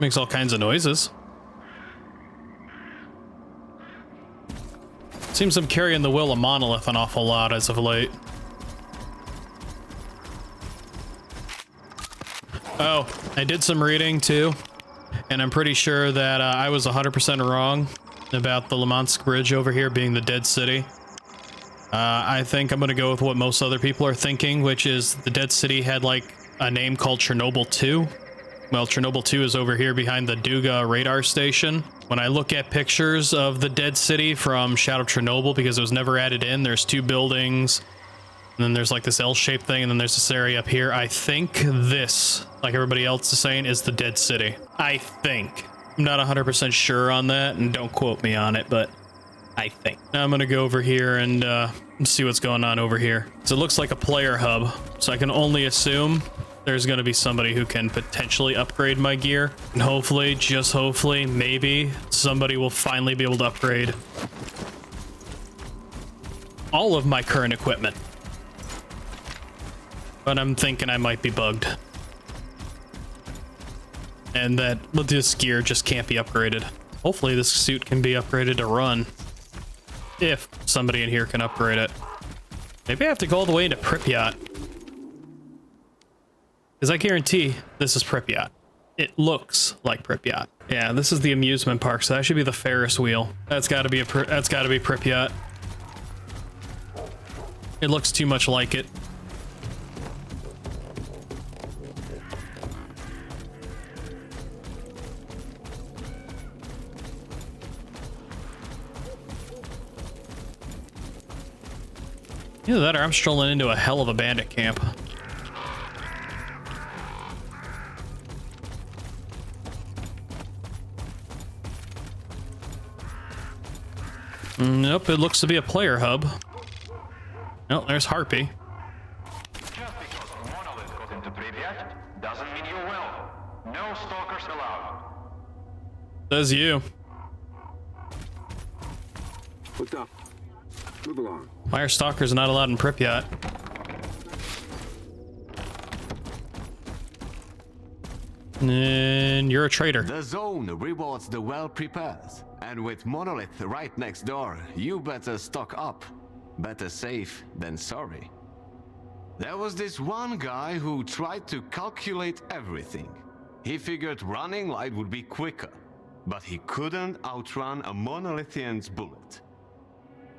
Makes all kinds of noises. Seems I'm carrying the will of Monolith an awful lot as of late. Oh, I did some reading too, and I'm pretty sure that I was 100% wrong about the Limansk Bridge over here being the Dead City. I think I'm gonna go with what most other people are thinking, which is the Dead City had like a name called Chernobyl 2. Well, Chernobyl 2 is over here behind the Duga radar station. When I look at pictures of the Dead City from Shadow of Chernobyl, because it was never added in, there's 2 buildings, and then there's like this L-shaped thing, and then there's this area up here. I think this, like everybody else is saying, is the Dead City. I think. I'm not 100% sure on that, and don't quote me on it, but I think. Now I'm gonna go over here and see what's going on over here. So it looks like a player hub, so I can only assume there's going to be somebody who can potentially upgrade my gear. And hopefully, just hopefully, maybe somebody will finally be able to upgrade all of my current equipment. But I'm thinking I might be bugged. And that this gear just can't be upgraded. Hopefully this suit can be upgraded to run. If somebody in here can upgrade it. Maybe I have to go all the way into Pripyat. Because I guarantee this is Pripyat. It looks like Pripyat. Yeah, this is the amusement park, so that should be the Ferris wheel. That's gotta be Pripyat. It looks too much like it. Either that or I'm strolling into a hell of a bandit camp. Nope, it looks to be a player hub. Oh, there's Harpy. Just because Monolith got into Pripyat doesn't mean you will. No stalkers allowed. Says you. What's up? Move along. Why are stalkers not allowed in Pripyat? And you're a traitor. The zone rewards the well-prepared. And with Monolith right next door, you better stock up. Better safe than sorry. There was this one guy who tried to calculate everything. He figured running light would be quicker, but he couldn't outrun a Monolithian's bullet.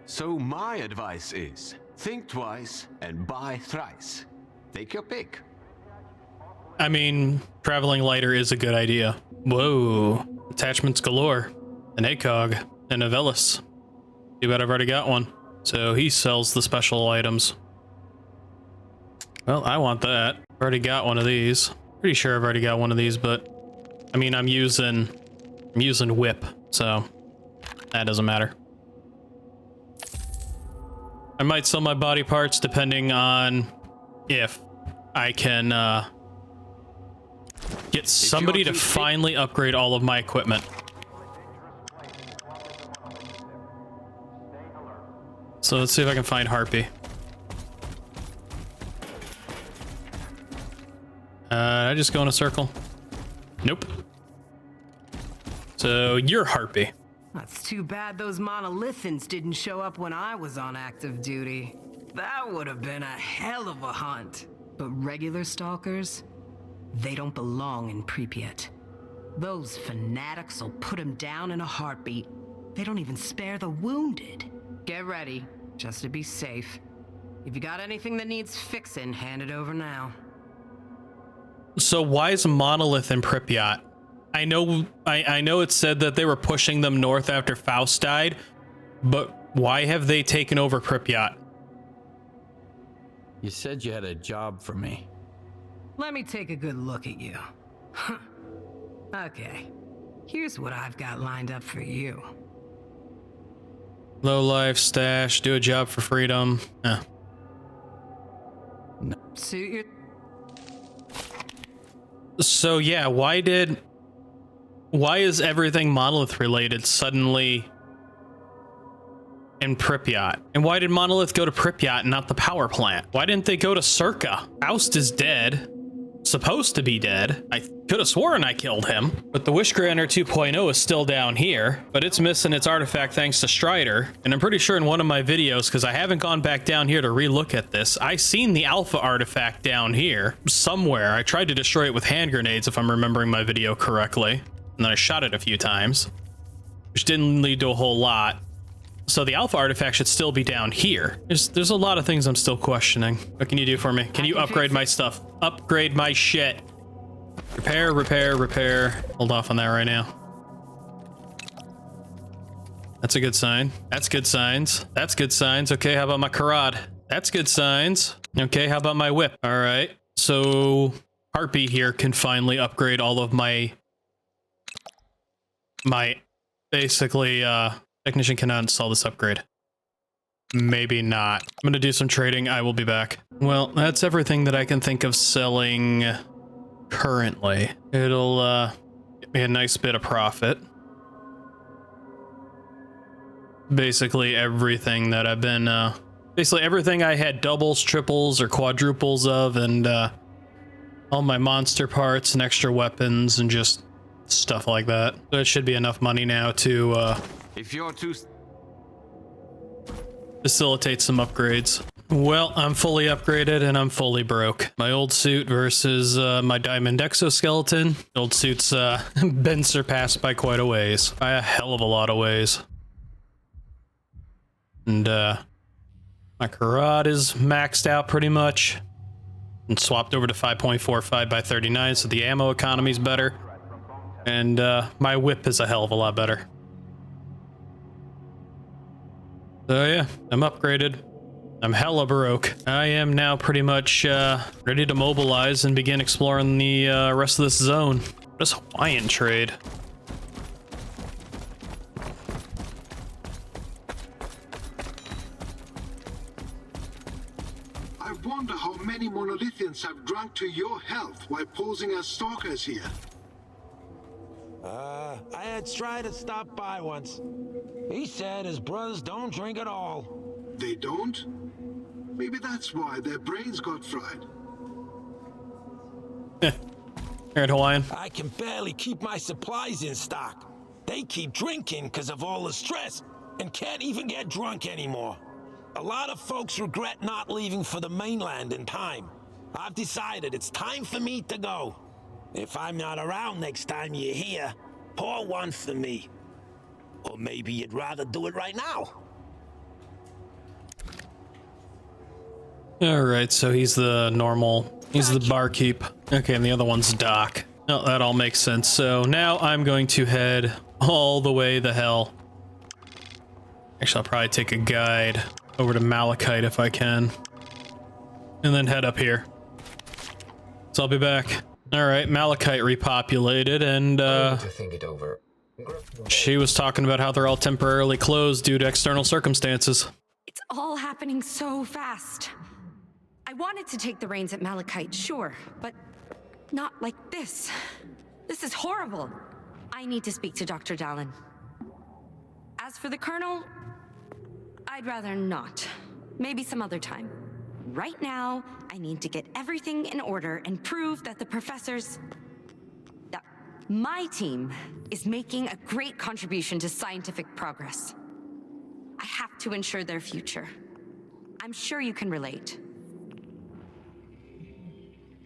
So my advice is, think twice and buy thrice. Take your pick. I mean, traveling lighter is a good idea. Whoa. Attachments galore. An ACOG. An Avellis. Too bad I've already got one. So he sells the special items. Well, I want that. I've already got one of these. Pretty sure I've already got one of these, but I mean, I'm using whip, so that doesn't matter. I might sell my body parts depending on if I can get somebody to finally upgrade all of my equipment. So let's see if I can find Harpy. I just go in a circle. Nope. So you're Harpy. That's too bad those monolithans didn't show up when I was on active duty. That would have been a hell of a hunt. But regular stalkers, they don't belong in Pripyat. Those fanatics will put them down in a heartbeat. They don't even spare the wounded. Get ready, just to be safe. If you got anything that needs fixing, hand it over now. So why is Monolith in Pripyat? I know it said that they were pushing them north after Faust died, but why have they taken over Pripyat? You said you had a job for me. Let me take a good look at you. Okay, here's what I've got lined up for you. Low life stash, do a job for freedom. Suit your... So yeah, why is everything Monolith related suddenly in Pripyat? And why did Monolith go to Pripyat and not the power plant? Why didn't they go to Circa? Faust is dead. Supposed to be dead. I could have sworn I killed him. But the Wish Granter 2.0 is still down here, but it's missing its artifact thanks to Strider. And I'm pretty sure in one of my videos, because I haven't gone back down here to relook at this, I seen the Alpha artifact down here somewhere. I tried to destroy it with hand grenades, if I'm remembering my video correctly. And then I shot it a few times, which didn't lead to a whole lot. So the Alpha artifact should still be down here. There's a lot of things I'm still questioning. What can you do for me? Can you upgrade my stuff? Upgrade my shit. Repair, repair, repair. Hold off on that right now. That's a good sign. That's good signs. That's good signs. Okay, how about my Karad? That's good signs. Okay, how about my whip? All right. So Harpy here can finally upgrade all of my basically technician cannot install this upgrade. Maybe not. I'm gonna do some trading. I will be back. Well, that's everything that I can think of selling currently. It'll get me a nice bit of profit. Basically everything that I've been Basically everything I had doubles, triples, or quadruples of, and all my monster parts and extra weapons and just stuff like that. So it should be enough money now to If you're too... facilitate some upgrades. Well, I'm fully upgraded and I'm fully broke. My old suit versus my diamond exoskeleton. Old suit's been surpassed by quite a ways. By a hell of a lot of ways. And my karate is maxed out pretty much. And swapped over to 5.45 by 39, so the ammo economy's better. And my whip is a hell of a lot better. So yeah, I'm upgraded. I'm hella broke. I am now pretty much ready to mobilize and begin exploring the rest of this zone. This Hawaiian trade. I wonder how many monolithians have drunk to your health while posing as stalkers here. I had Strider stop by once. He said his brothers don't drink at all. They don't? Maybe that's why their brains got fried. Alright, Hawaiian. I can barely keep my supplies in stock. They keep drinking because of all the stress and can't even get drunk anymore. A lot of folks regret not leaving for the mainland in time. I've decided it's time for me to go. If I'm not around next time you're here, pour one for me. Or maybe you'd rather do it right now. Alright, so he's the normal, he's the barkeep. Okay, and the other one's Doc. Oh, that all makes sense. So now I'm going to head all the way the hell. Actually, I'll probably take a guide over to Malachite if I can. And then head up here. So I'll be back. Alright, Malachite repopulated, and she was talking about how they're all temporarily closed due to external circumstances. It's all happening so fast. I wanted to take the reins at Malachite, sure, but not like this. This is horrible. I need to speak to Dr. Dallin. As for the Colonel, I'd rather not. Maybe some other time. Right now, I need to get everything in order and prove that the professors... that my team is making a great contribution to scientific progress. I have to ensure their future. I'm sure you can relate.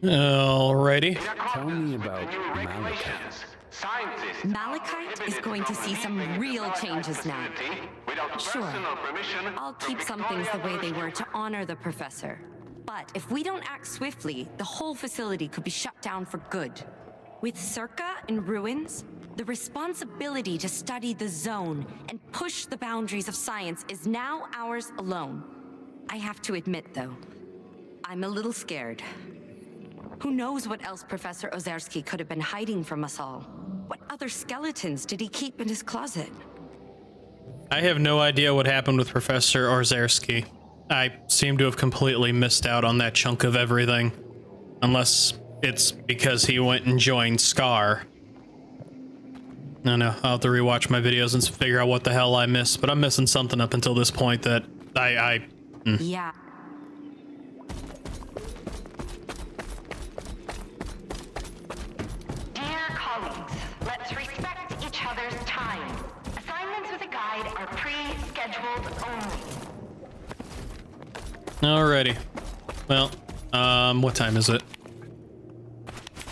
Alrighty. Tell me about Malachite. Malachite is going to see some real changes now. Sure, I'll keep some things the way they were to honor the professor. But if we don't act swiftly, the whole facility could be shut down for good. With Circa in ruins, the responsibility to study the zone and push the boundaries of science is now ours alone. I have to admit, though, I'm a little scared. Who knows what else Professor Ozerski could have been hiding from us all? What other skeletons did he keep in his closet? I have no idea what happened with Professor Ozerski. I seem to have completely missed out on that chunk of everything. Unless it's because he went and joined Scar. No, I'll have to rewatch my videos and figure out what the hell I missed, but I'm missing something up until this point that Yeah. Dear colleagues, let's respect each other's time. Assignments with a guide are pre-scheduled only. Alrighty. Well, what time is it?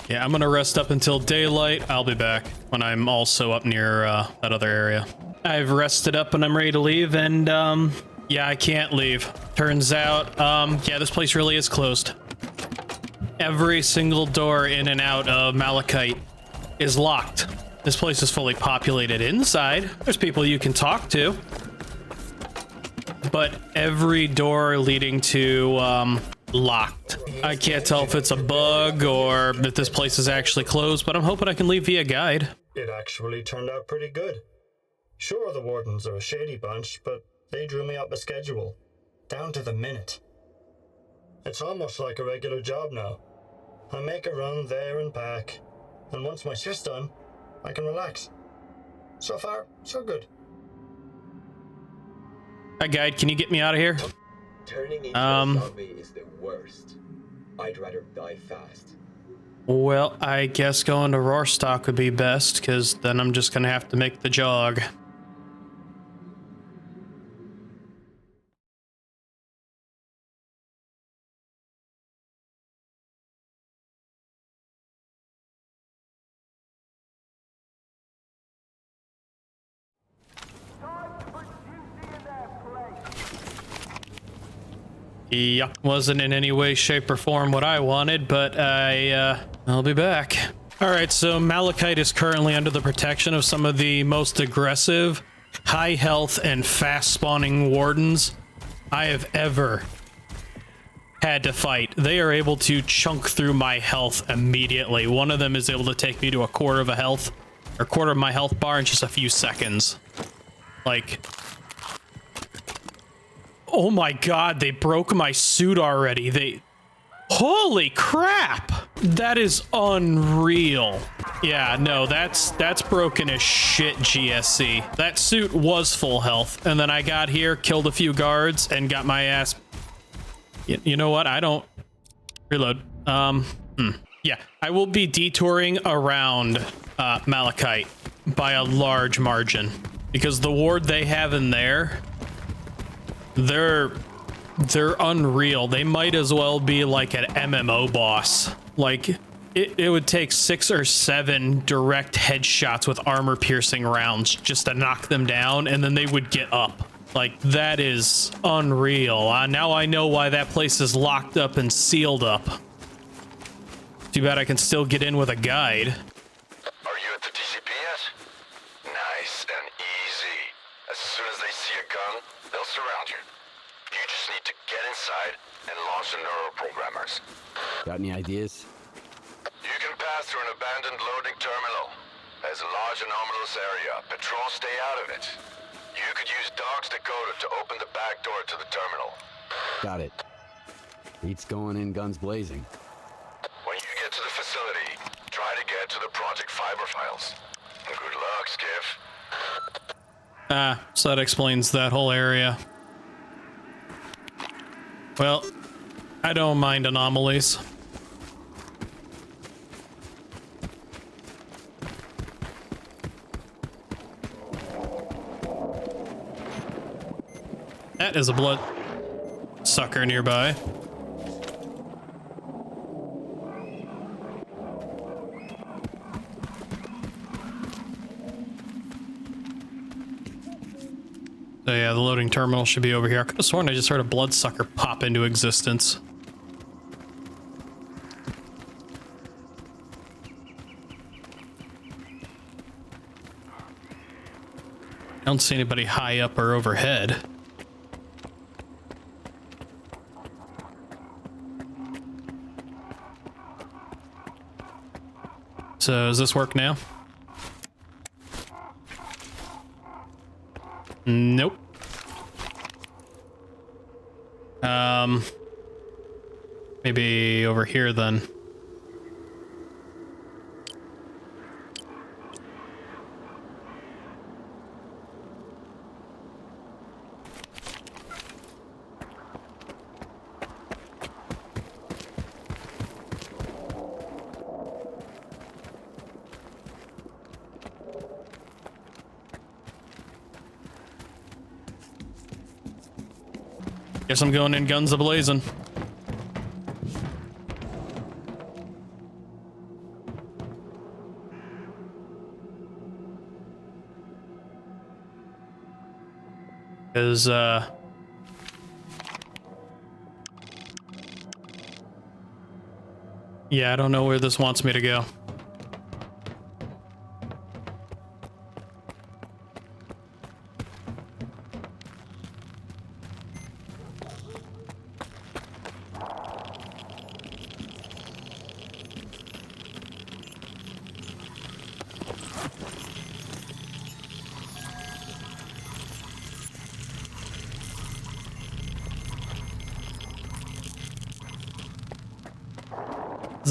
Yeah, I'm gonna rest up until daylight. I'll be back when I'm also up near that other area. I've rested up and I'm ready to leave, and yeah, I can't leave. Turns out, yeah, this place really is closed. Every single door in and out of Malachite is locked. This place is fully populated inside. There's people you can talk to. But every door leading to, locked. I can't tell if it's a bug or if this place is actually closed, but I'm hoping I can leave via guide. It actually turned out pretty good. Sure, the wardens are a shady bunch, but they drew me up a schedule, down to the minute. It's almost like a regular job now. I make a run there and back, and once my shift's done, I can relax. So far, so good. Hi, guide, can you get me out of here? Turning into a zombie is the worst. I'd rather die fast. Well, I guess going to Rohrstock would be best, because then I'm just gonna have to make the jog. Yeah, wasn't in any way, shape, or form what I wanted, but I'll be back. All right, so Malachite is currently under the protection of some of the most aggressive, high health, and fast spawning wardens I have ever had to fight. They are able to chunk through my health immediately. One of them is able to take me to a quarter of my health bar in just a few seconds. Like, oh my god, they broke my suit already. Holy crap! That is unreal. Yeah, no, that's broken as shit, GSC. That suit was full health, and then I got here, killed a few guards, and got my ass... You know what? I don't... Reload. Yeah, I will be detouring around Malachite by a large margin, because the ward they have in there... They're unreal. They might as well be like an MMO boss. Like, it would take 6 or 7 direct headshots with armor-piercing rounds just to knock them down, and then they would get up. Like, that is unreal. Now I know why that place is locked up and sealed up. Too bad I can still get in with a guide. Are you at the TCP yet? Nice and easy. As soon as they see a gun, they'll surround you. You just need to get inside and launch the neuroprogrammers. Got any ideas? You can pass through an abandoned loading terminal. There's a large anomalous area. Patrols stay out of it. You could use Dog's decoder to open the back door to the terminal. Got it. Beats going in guns blazing. When you get to the facility, try to get to the Project Fiber files. Good luck, Skiff. So that explains that whole area. Well, I don't mind anomalies. That is a blood sucker nearby. So yeah, the loading terminal should be over here. I could have sworn I just heard a bloodsucker pop into existence. I don't see anybody high up or overhead. So does this work now? Nope. Maybe over here then. Guess I'm going in guns a-blazing. Because, yeah, I don't know where this wants me to go.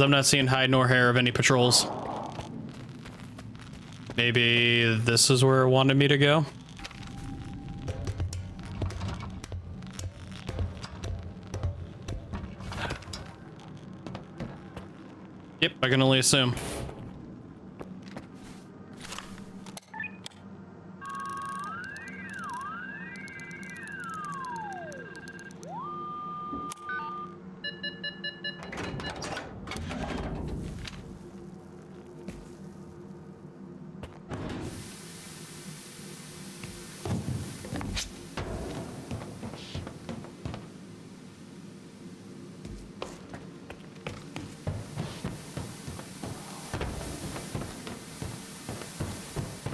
I'm not seeing hide nor hair of any patrols. Maybe this is where it wanted me to go. Yep, I can only assume.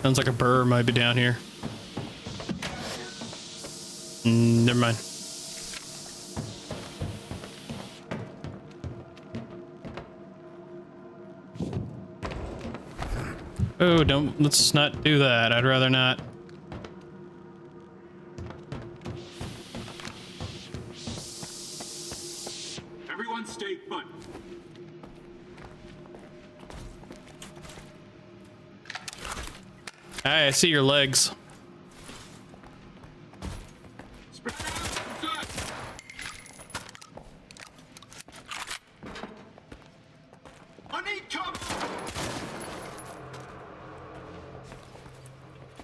Sounds like a burr might be down here. Never mind. Oh, let's not do that. I'd rather not. Everyone stay put. Hi, I see your legs.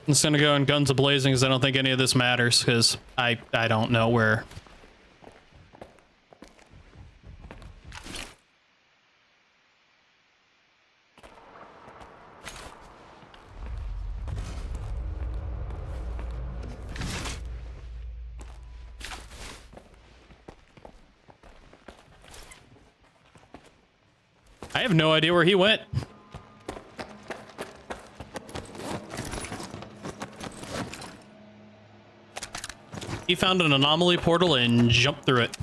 I'm just gonna go in guns a-blazing because I don't think any of this matters, because I don't know where. I have no idea where he went. He found an anomaly portal and jumped through it.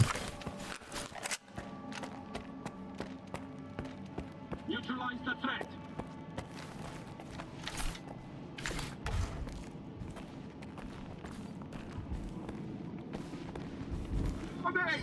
Neutralize the threat. Obey.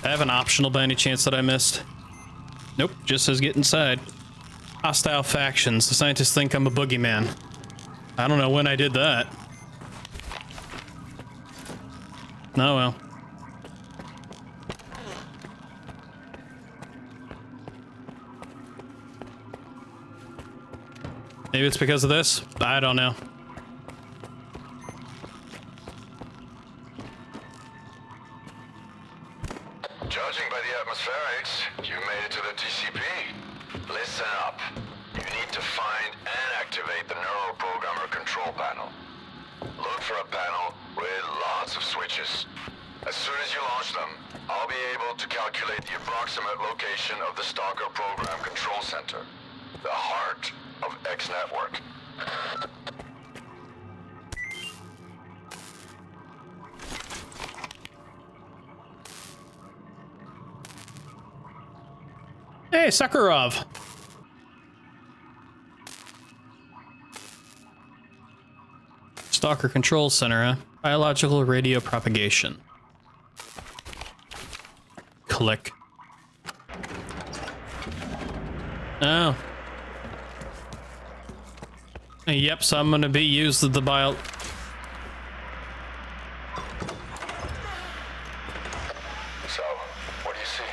I have an optional by any chance that I missed. Nope, just says get inside. Hostile factions. The scientists think I'm a boogeyman. I don't know when I did that. Oh well. Maybe it's because of this? I don't know. Judging by the atmospherics, you made it to the TCP. Listen up. You need to find and activate the neuroprogrammer control panel. Look for a panel with lots of switches. As soon as you launch them, I'll be able to calculate the approximate location of the Stalker program control center, the heart of X Network. Hey, Sakharov. Stalker Control Center, huh? Biological radio propagation. Click. Oh. Yep, so I'm gonna be used with the bio... So, what do you see?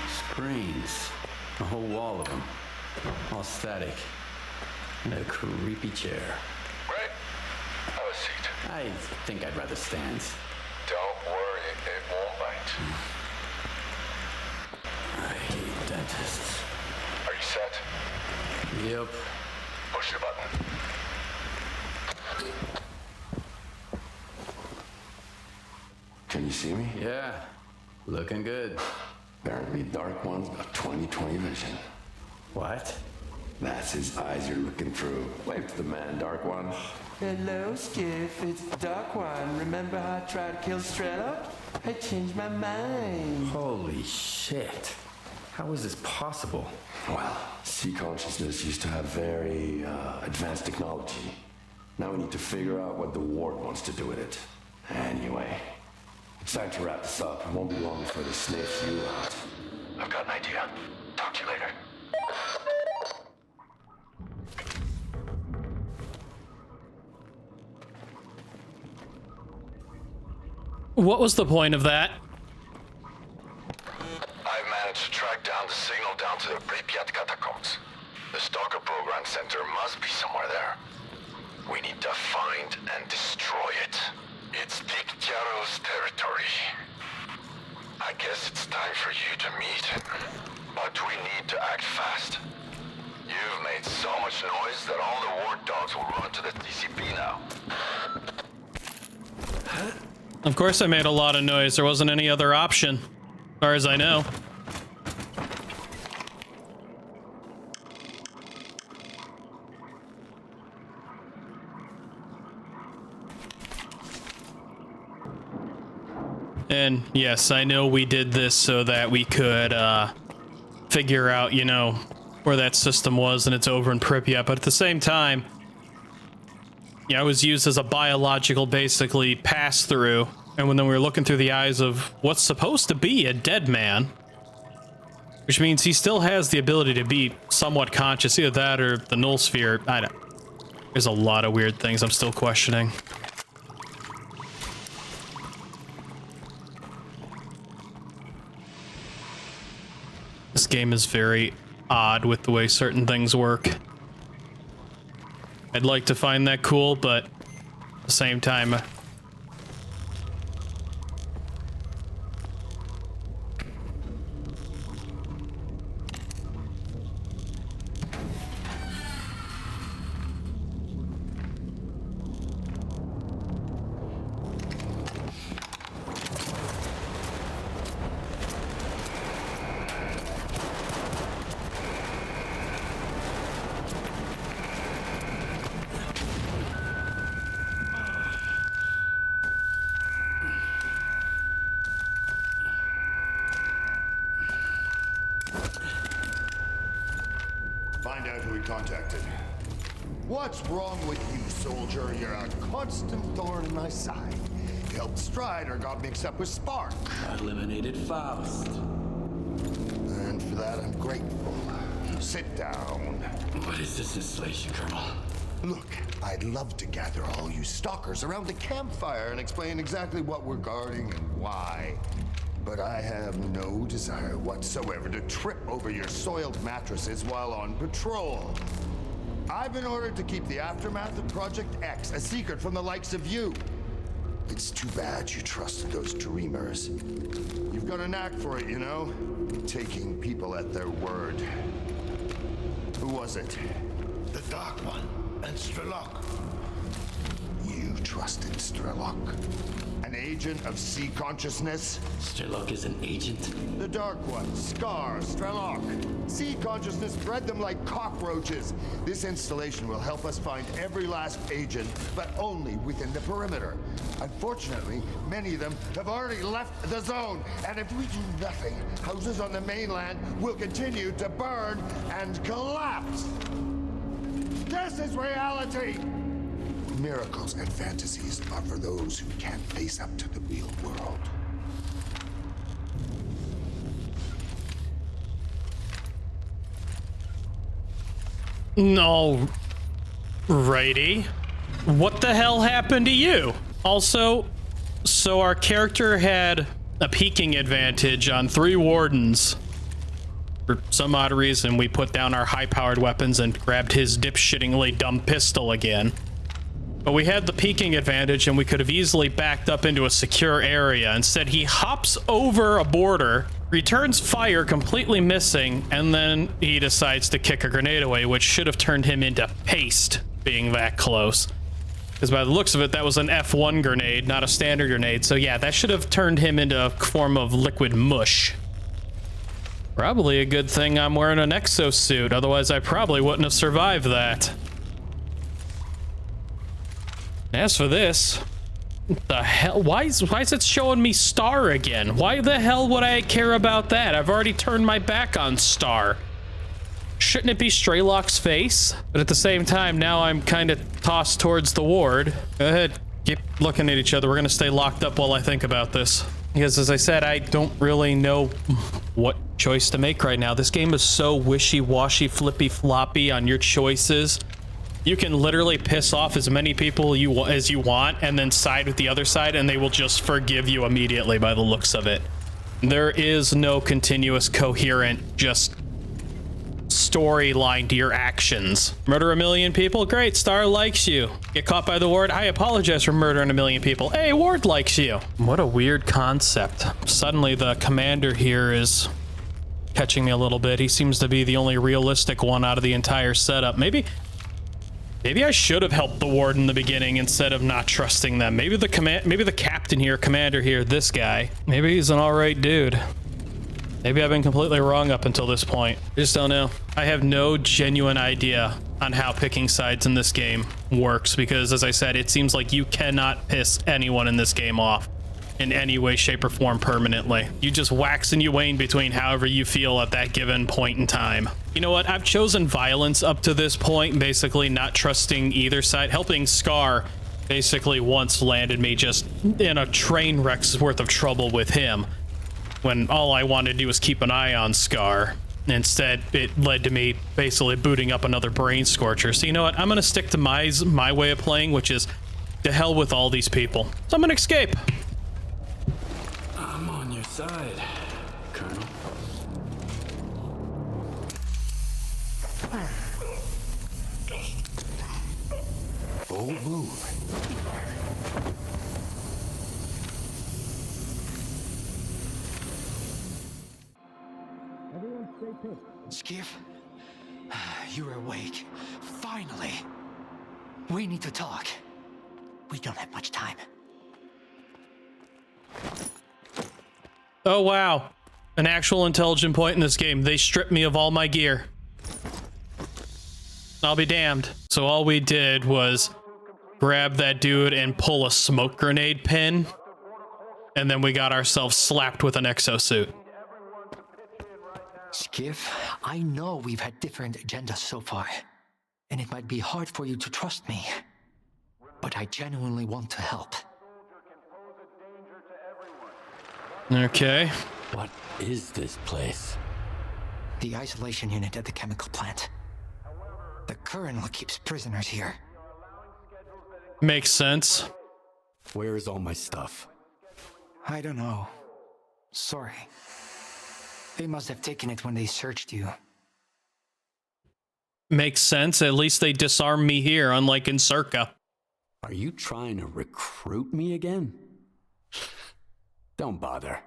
Screens. A whole wall of them. All static. And a creepy chair. Great. Have a seat. I think I'd rather stand. Don't worry, it won't bite. I hate dentists. Are you set? Yep. Push the button. Can you see me? Yeah. Looking good. Apparently Dark One's got 20/20 vision. What? That's his eyes you're looking through. Wave to the man, Dark One. Hello, Skiff. It's Dark One. Remember how I tried to kill Strelok? I changed my mind. Holy shit. How is this possible? Well, sea consciousness used to have very advanced technology. Now we need to figure out what the ward wants to do with it. Anyway, it's time to wrap this up. It won't be long before they sniff you out. I've got an idea. Talk to you later. What was the point of that? I've managed to track down the signal down to the Pripyat catacombs. The Stalker program center must be somewhere there. We need to find and destroy it. It's Dictyaro's territory. I guess it's time for you to meet him. But we need to act fast. You've made so much noise that all the ward dogs will run to the TCP now. Of course I made a lot of noise. There wasn't any other option, as far as I know. And yes, I know we did this so that we could figure out, you know, where that system was, and it's over in Pripyat, but at the same time, yeah, it was used as a biological, basically, pass-through, and when we were looking through the eyes of what's supposed to be a dead man, which means he still has the ability to be somewhat conscious, either that or the null sphere. I don't. There's a lot of weird things I'm still questioning. This game is very odd with the way certain things work. I'd like to find that cool, but at the same time, Find out who he contacted. What's wrong with you, soldier? You're a constant thorn in my side. You helped Strider, got mixed up with Spark. I eliminated Faust. And for that, I'm grateful. Sit down. What is this installation, Colonel? Look, I'd love to gather all you stalkers around the campfire and explain exactly what we're guarding and why. But I have no desire whatsoever to trip over your soiled mattresses while on patrol. I've been ordered to keep the aftermath of Project X a secret from the likes of you. It's too bad you trusted those dreamers. You've got a knack for it, you know? Taking people at their word. Who was it? The Dark One and Strelok. You trusted Strelok? An agent of sea consciousness? Strelok is an agent? The Dark One, Scar, Strelok. Sea consciousness bred them like cockroaches. This installation will help us find every last agent, but only within the perimeter. Unfortunately, many of them have already left the zone, and if we do nothing, houses on the mainland will continue to burn and collapse. This is reality! Miracles and fantasies are for those who can't face up to the real world. No, righty. What the hell happened to you? Also, so our character had a peeking advantage on 3 wardens. For some odd reason, we put down our high-powered weapons and grabbed his dipshittingly dumb pistol again. But we had the peeking advantage and we could have easily backed up into a secure area. Instead, he hops over a border, returns fire completely missing, and then he decides to kick a grenade away, which should have turned him into paste, being that close. Because by the looks of it, that was an F1 grenade, not a standard grenade. So yeah, that should have turned him into a form of liquid mush. Probably a good thing I'm wearing an exosuit, otherwise I probably wouldn't have survived that. As for this, what the hell? Why is it showing me Star again? Why the hell would I care about that? I've already turned my back on Star. Shouldn't it be Straylock's face? But at the same time, now I'm kind of tossed towards the ward. Go ahead, keep looking at each other. We're gonna stay locked up while I think about this. Because as I said, I don't really know what choice to make right now. This game is so wishy-washy, flippy-floppy on your choices. You can literally piss off as many people as you want and then side with the other side and they will just forgive you immediately by the looks of it. There is no continuous, coherent, just storyline to your actions. Murder a million people? Great, Star likes you. Get caught by the ward? I apologize for murdering a million people. Hey, ward likes you. What a weird concept. Suddenly the commander here is catching me a little bit. He seems to be the only realistic one out of the entire setup. Maybe I should have helped the ward in the beginning instead of not trusting them. Maybe the captain here, commander here, this guy, maybe he's an all right dude. Maybe I've been completely wrong up until this point. I just don't know. I have no genuine idea on how picking sides in this game works because, as I said, it seems like you cannot piss anyone in this game off in any way, shape, or form permanently. You just wax and you wane between however you feel at that given point in time. You know what? I've chosen violence up to this point, basically not trusting either side. Helping Scar basically once landed me just in a train wreck's worth of trouble with him, when all I wanted to do was keep an eye on Scar. Instead, it led to me basically booting up another brain scorcher. So you know what? I'm gonna stick to my way of playing, which is to hell with all these people. So I'm gonna escape. I'm on your side, Colonel. Bold move. Skiff, you're awake. Finally. We need to talk. We don't have much time. Oh, wow. An actual intelligent point in this game. They stripped me of all my gear. I'll be damned. So all we did was grab that dude and pull a smoke grenade pin. And then we got ourselves slapped with an exosuit. Skiff, I know we've had different agendas so far, and it might be hard for you to trust me, but I genuinely want to help. Okay. What is this place? The isolation unit at the chemical plant. The Colonel keeps prisoners here. Makes sense. Where is all my stuff? I don't know. Sorry. They must have taken it when they searched you. Makes sense. At least they disarmed me here, unlike in Circa. Are you trying to recruit me again? Don't bother.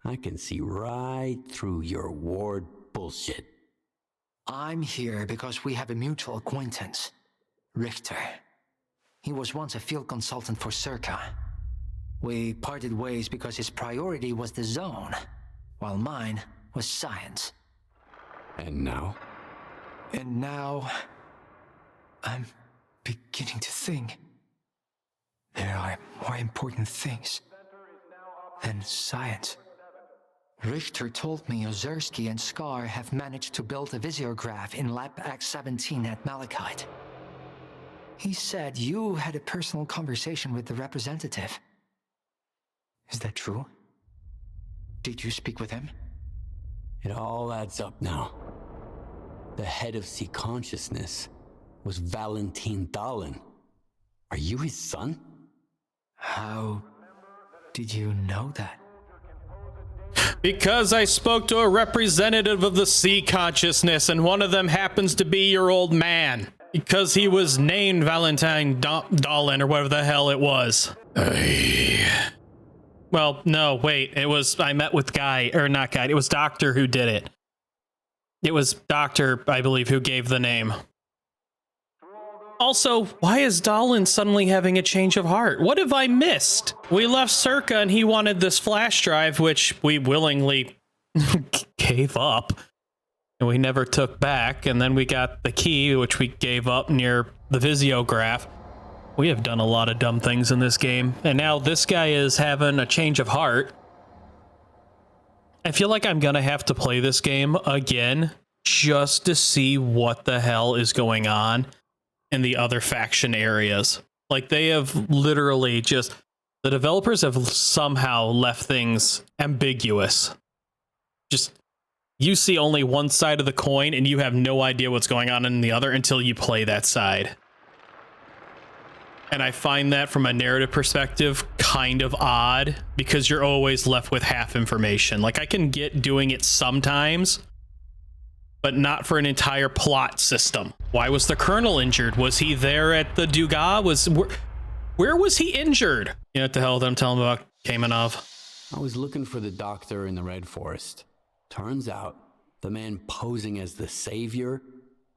I can see right through your ward bullshit. I'm here because we have a mutual acquaintance. Richter. He was once a field consultant for Circa. We parted ways because his priority was the zone, while mine was science. And now? And now, I'm beginning to think there are more important things than science. Richter told me Ozersky and Scar have managed to build a visiograph in Lab X-17 at Malachite. He said you had a personal conversation with the representative. Is that true? Did you speak with him? It all adds up now. The head of C Consciousness was Valentin Dahlin. Are you his son? How did you know that? Because I spoke to a representative of the C Consciousness, and one of them happens to be your old man. Because he was named Valentine Dahlin, or whatever the hell it was. Well, no, wait. It was, I met with Guy, or not Guy, it was Doctor who did it. It was Doctor, I believe, who gave the name. Also, why is Dahlin suddenly having a change of heart? What have I missed? We left Circa and he wanted this flash drive, which we willingly gave up, and we never took back. And then we got the key, which we gave up near the Visiograph. We have done a lot of dumb things in this game, and now this guy is having a change of heart. I feel like I'm gonna have to play this game again just to see what the hell is going on in the other faction areas. Like, they have literally just, the developers have somehow left things ambiguous. Just, you see only one side of the coin and you have no idea what's going on in the other until you play that side. And I find that from a narrative perspective kind of odd, because you're always left with half information. Like, I can get doing it sometimes, but not for an entire plot system. Why was the Colonel injured? Was he there at the Dugas? Where was he injured? You know what the hell I'm telling about Kamenov? I was looking for the doctor in the Red Forest. Turns out the man posing as the savior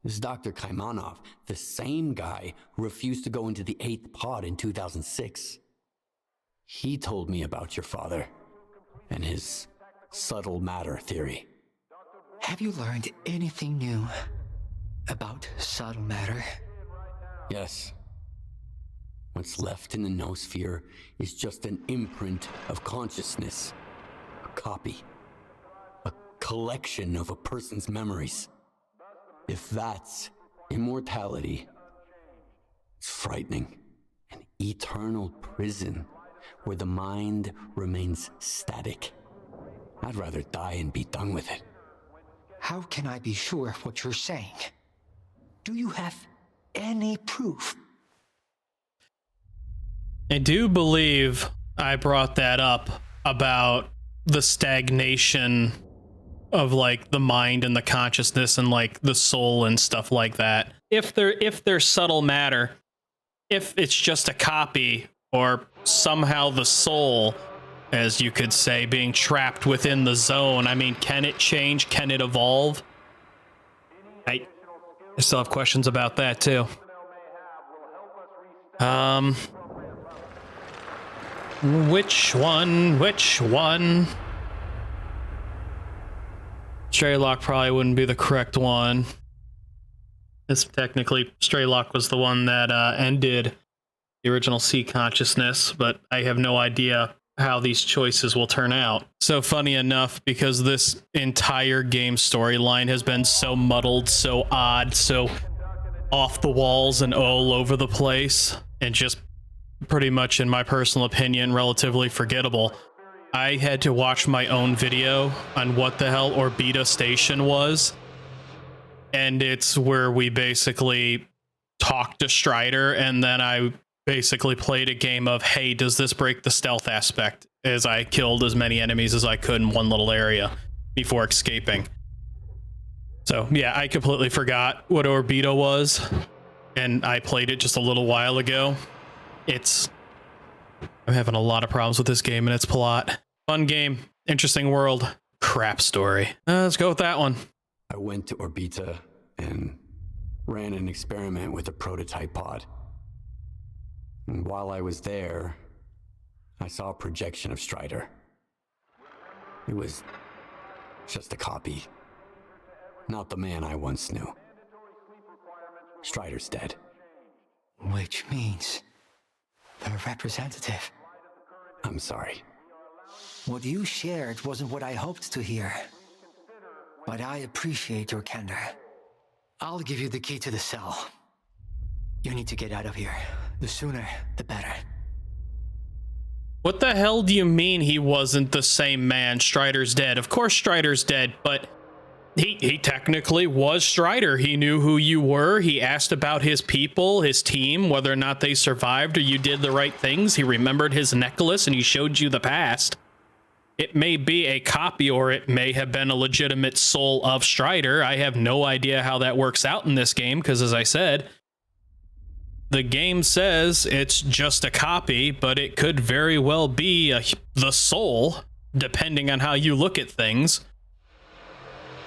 is Dr. Kamenov, the same guy who refused to go into the 8th pod in 2006. He told me about your father and his subtle matter theory. Have you learned anything new about subtle matter? Yes. What's left in the noosphere is just an imprint of consciousness, a copy, a collection of a person's memories. If that's immortality, it's frightening. An eternal prison where the mind remains static. I'd rather die and be done with it. How can I be sure of what you're saying? Do you have any proof? I do believe I brought that up about the stagnation of, like, the mind and the consciousness and, like, the soul and stuff like that. If there's subtle matter, if it's just a copy, or somehow the soul, as you could say, being trapped within the zone, I mean, can it change? Can it evolve? I still have questions about that too. Which one? Straylock probably wouldn't be the correct one. This technically, Straylock was the one that ended the original C consciousness, but I have no idea how these choices will turn out. So funny enough, because this entire game storyline has been so muddled, so odd, so off the walls and all over the place, and just pretty much, in my personal opinion, relatively forgettable. I had to watch my own video on what the hell Orbita Station was, and it's where we basically talked to Strider, and then I basically played a game of, hey, does this break the stealth aspect, as I killed as many enemies as I could in one little area before escaping. So yeah, I completely forgot what Orbita was, and I played it just a little while ago. I'm having a lot of problems with this game and its plot. Fun game, interesting world, crap story. Let's go with that one. I went to Orbita and ran an experiment with a prototype pod. And while I was there, I saw a projection of Strider. It was just a copy. Not the man I once knew. Strider's dead. Which means the representative. I'm sorry. What you shared wasn't what I hoped to hear. But I appreciate your candor. I'll give you the key to the cell. You need to get out of here. The sooner, the better. What the hell do you mean he wasn't the same man? Strider's dead. Of course Strider's dead, but he technically was Strider. He knew who you were. He asked about his people, his team, whether or not they survived or you did the right things. He remembered his necklace and he showed you the past. It may be a copy or it may have been a legitimate soul of Strider. I have no idea how that works out in this game because, as I said, the game says it's just a copy, but it could very well be the soul, depending on how you look at things.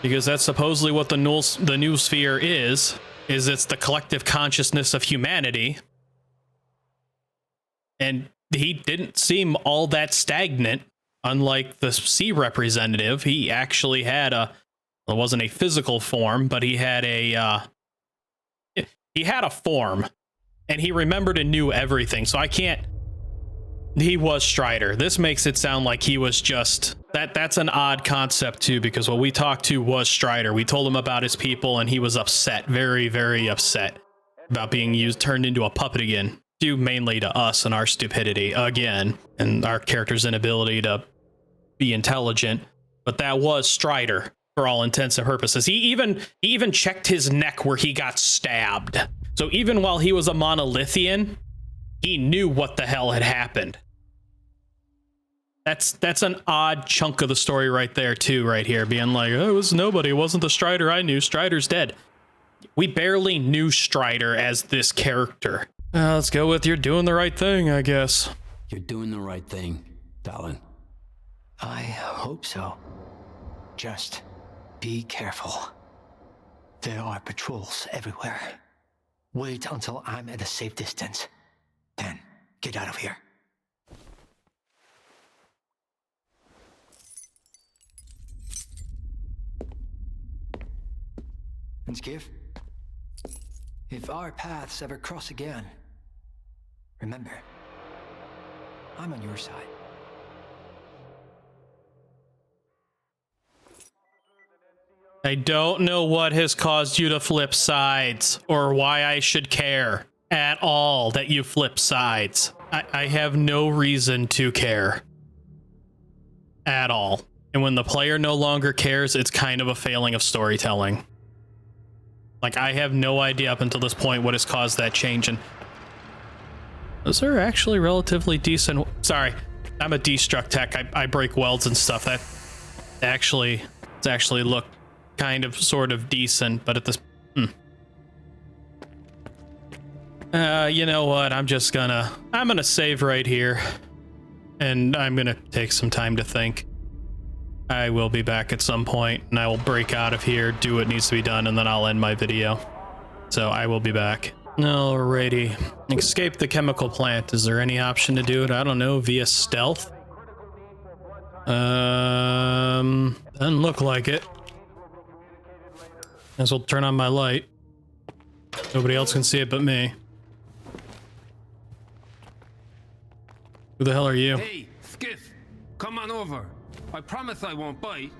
Because that's supposedly what the noosphere is it's the collective consciousness of humanity. And he didn't seem all that stagnant unlike the C representative, he actually had it wasn't a physical form, but he had a form, and he remembered and knew everything. So I can't. He was Strider. This makes it sound like he was just that's an odd concept too, because what we talked to was Strider. We told him about his people, and he was upset, very, very upset about being turned into a puppet again, due mainly to us and our stupidity again, and our character's inability to be intelligent. But that was Strider for all intents and purposes. He even checked his neck where he got stabbed. So even while he was a monolithian, he knew what the hell had happened. That's an odd chunk of the story right there too, right here, being like, oh, it was nobody. It wasn't the Strider I knew. Strider's dead. We barely knew Strider as this character. Let's go with you're doing the right thing, I guess. You're doing the right thing, Talon. I hope so. Just be careful. There are patrols everywhere. Wait until I'm at a safe distance. Then get out of here. And Skiff, if our paths ever cross again, remember, I'm on your side. I don't know what has caused you to flip sides, or why I should care at all that you flip sides. I have no reason to care at all. And when the player no longer cares, it's kind of a failing of storytelling. Like, I have no idea up until this point what has caused that change. And those are actually relatively decent. Sorry, I'm a destruct tech. I break welds and stuff. It's actually looked kind of sort of decent, but at this you know what, I'm gonna save right here, and I'm gonna take some time to think. I will be back at some point, and I will break out of here, do what needs to be done, and then I'll end my video. So I will be back. Alrighty. Escape the chemical plant. Is there any option to do it? I don't know, via stealth? Doesn't look like it. As well turn on my light. Nobody else can see it but me. Who the hell are you? Hey, Skiff, come on over. I promise I won't bite.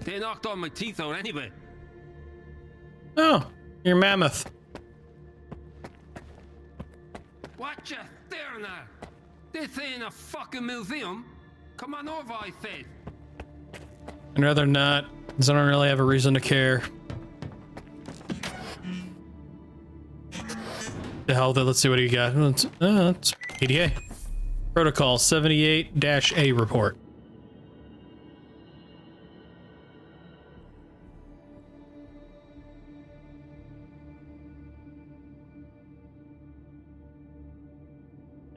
They knocked all my teeth out anyway. Oh, you're Mammoth. What you staring at? This ain't a fucking museum. Come on over, I said. I'd rather not, because I don't really have a reason to care. The hell, let's see what you got. It's PDA. Protocol 78-A report.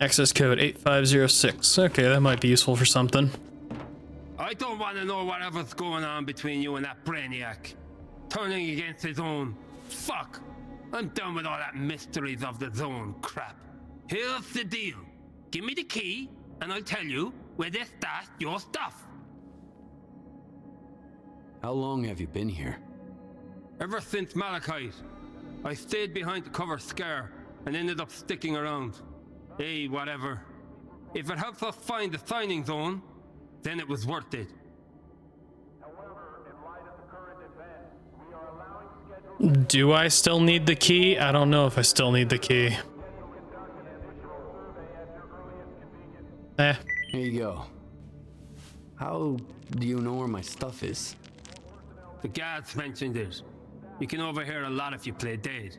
Access code 8506. Okay, that might be useful for something. I don't want to know whatever's going on between you and that brainiac. Turning against his own. Fuck. I'm done with all that mysteries of the zone crap. Here's the deal. Give me the key, and I'll tell you where they stashed your stuff. How long have you been here? Ever since Malachite. I stayed behind to cover Scar, and ended up sticking around. Hey, whatever. If it helps us find the signing zone, then it was worth it. Do I still need the key? I don't know if I still need the key. Here you go. How do you know where my stuff is? The guards mentioned it. You can overhear a lot if you play dead,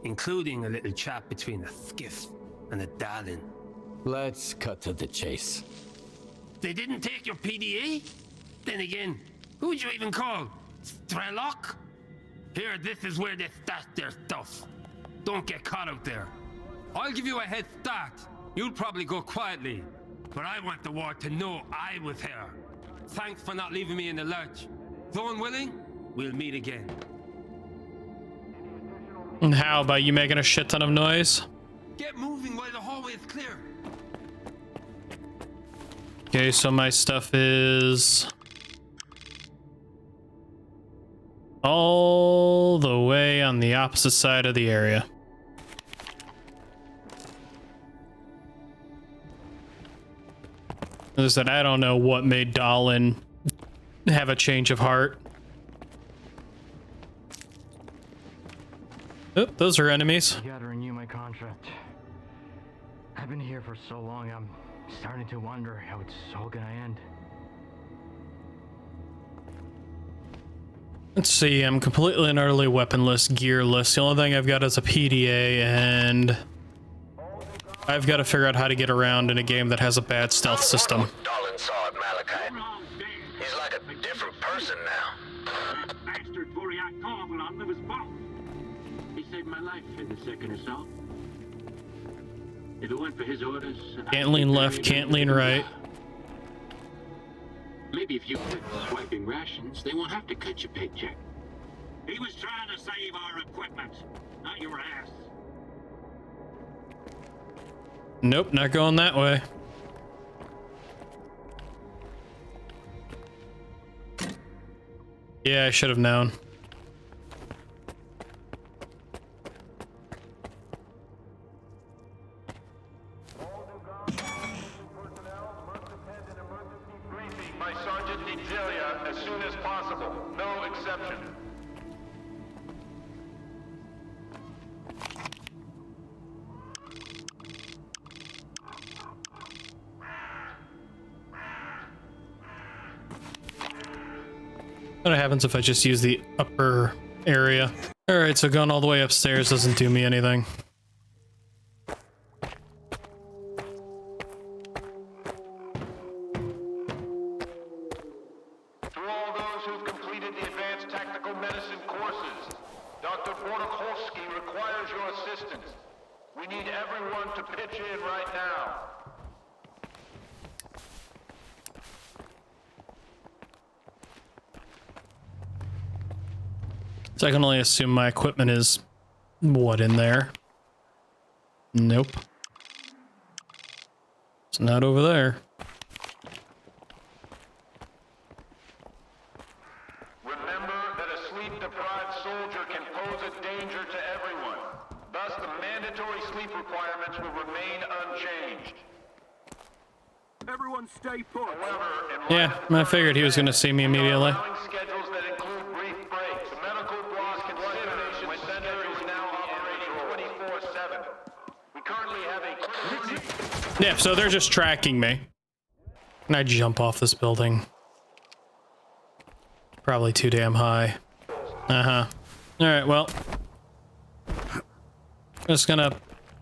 including a little chat between a Skiff and a Darling. Let's cut to the chase. They didn't take your PDA? Then again, who'd you even call? Strelok? Here, this is where they stash their stuff. Don't get caught out there. I'll give you a head start. You'll probably go quietly, but I want the war to know I was here. Thanks for not leaving me in the lurch. Zone willing, we'll meet again. And how about you making a shit ton of noise? Get moving while the hallway is clear. Okay, so my stuff is all the way on the opposite side of the area. As I said, I don't know what made Dallin have a change of heart. Oh, those are enemies. I gotta renew my contract. I've been here for so long, I'm starting to wonder how it's all gonna end. Let's see, I'm completely and utterly weaponless, gearless. The only thing I've got is a PDA, and I've got to figure out how to get around in a game that has a bad stealth system. Dallin saw at Malachite. He's like a different person now. Bastard Buriak Kong will outlive his boss. He saved my life in the second assault. If it weren't for his orders... Can't lean left, can't lean right. Maybe if you quit swiping rations, they won't have to cut your paycheck. He was trying to save our equipment, not your ass. Nope, not going that way. Yeah, I should have known. By Sergeant Nigelia as soon as possible. No exception. What happens if I just use the upper area? Alright, so going all the way upstairs doesn't do me anything. So I can only assume my equipment is what in there? Nope. It's not over there. Remember that a sleep-deprived soldier can pose a danger to everyone. Thus, the mandatory sleep requirements will remain unchanged. Everyone stay put. However, Yeah, I figured he was going to see me immediately. schedules that include brief breaks. The medical block consideration center is now operating 24/7. We currently have a Yeah, so they're just tracking me. Can I jump off this building? Probably too damn high. Uh-huh. Alright, well. Just gonna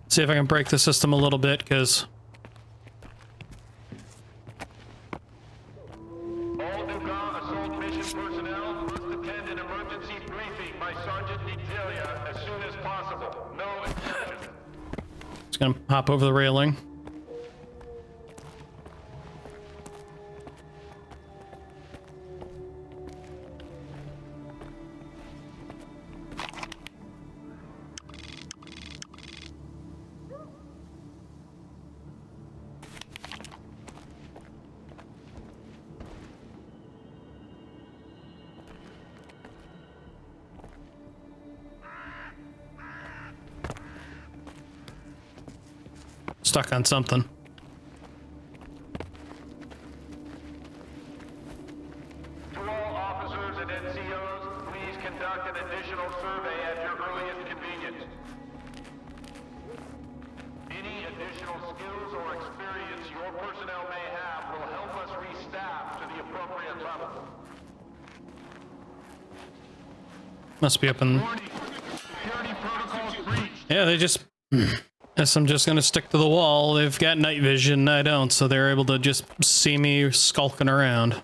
see if I can break the system a little bit, because... all Dugan assault mission personnel must attend an emergency briefing by Sergeant Nigelia as soon as possible. No exception. Just gonna hop over the railing. Stuck on something. To all officers and NCOs, please conduct an additional survey at your earliest convenience. Any additional skills or experience your personnel may have will help us restaff to the appropriate level. Must be up in... Yeah, they just... Guess I'm just gonna stick to the wall. They've got night vision, I don't, so they're able to just see me skulking around.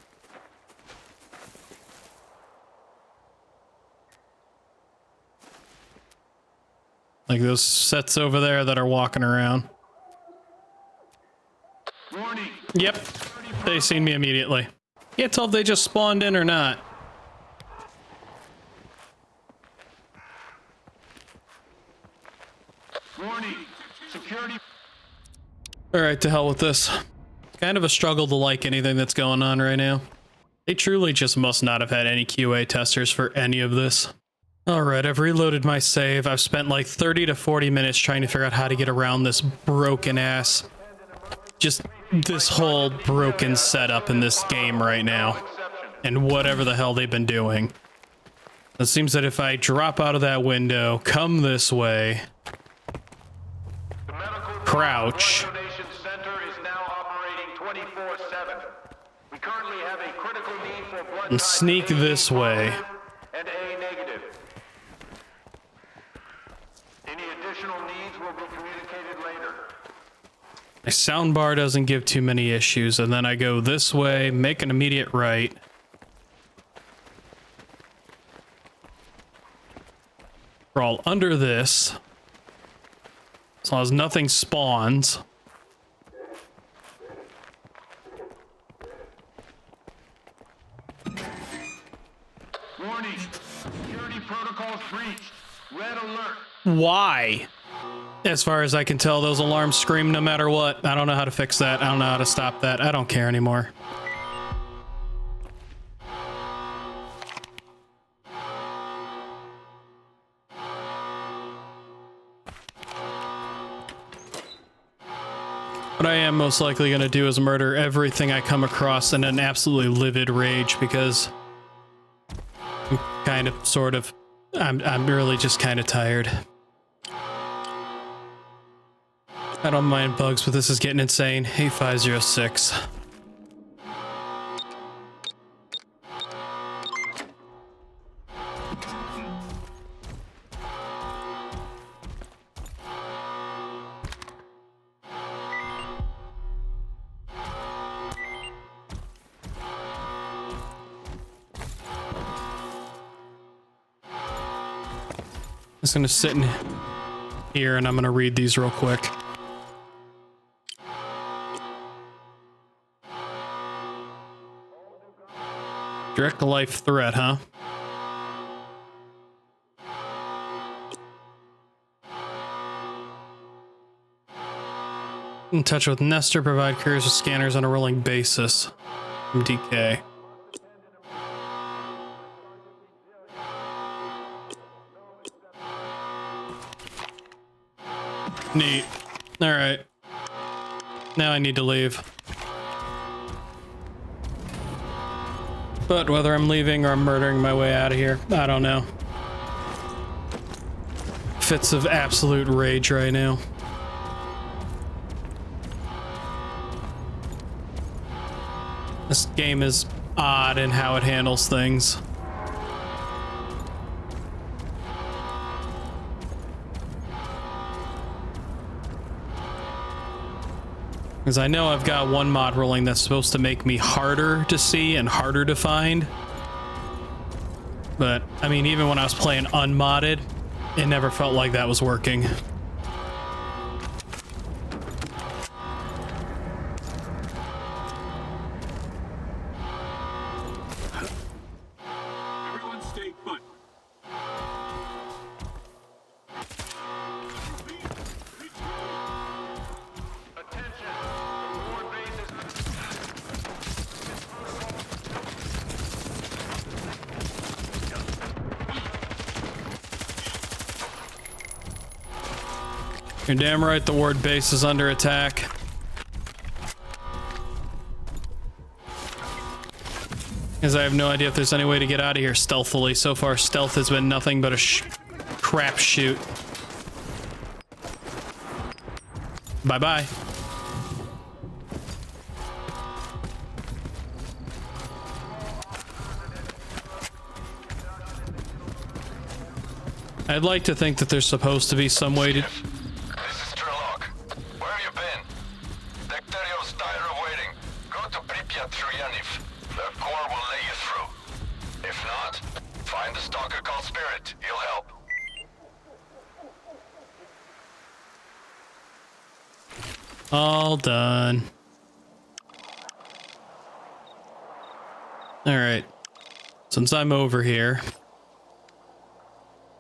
Like those sets over there that are walking around. Yep, they seen me immediately. Can't tell if they just spawned in or not. Warning. Security. Alright, to hell with this. kind of a struggle to like anything that's going on right now. They truly just must not have had any QA testers for any of this. Alright, I've reloaded my save. I've spent like 30 to 40 minutes trying to figure out how to get around this broken ass... just this whole broken setup in this game right now. And whatever the hell they've been doing. It seems that if I drop out of that window, come this way... crouch... and sneak this way. And A negative. Any additional needs will be communicated later. My soundbar doesn't give too many issues, and then I go this way, make an immediate right. Crawl under this. As long as nothing spawns. Warning. Security protocols breached. Red alert. Why? As far as I can tell, those alarms scream no matter what. I don't know how to fix that. I don't know how to stop that. I don't care anymore. What I am most likely going to do is murder everything I come across in an absolutely livid rage, because I'm kind of, sort of, I'm really just kind of tired. I don't mind bugs, but this is getting insane. Hey, 506. I'm just gonna sit in here and I'm gonna read these real quick. Direct life threat, huh? In touch with Nestor, provide couriers with scanners on a rolling basis. MDK. Neat. Alright. Now I need to leave. But whether I'm leaving or I'm murdering my way out of here, I don't know. Fits of absolute rage right now. This game is odd in how it handles things. Because I know I've got one mod rolling that's supposed to make me harder to see and harder to find. But, I mean, even when I was playing unmodded, it never felt like that was working. Everyone stay put. You're damn right the ward base is under attack. Because I have no idea if there's any way to get out of here stealthily. So far, stealth has been nothing but a crapshoot. Bye-bye. I'd like to think that there's supposed to be some way to... This is Sherlock. Where have you been? Dekterio's dire waiting. Go to Pripyat through Yaniv. The Corps will lay you through. If not, find the Stalker called Spirit. He'll help. All done. Alright. Since I'm over here,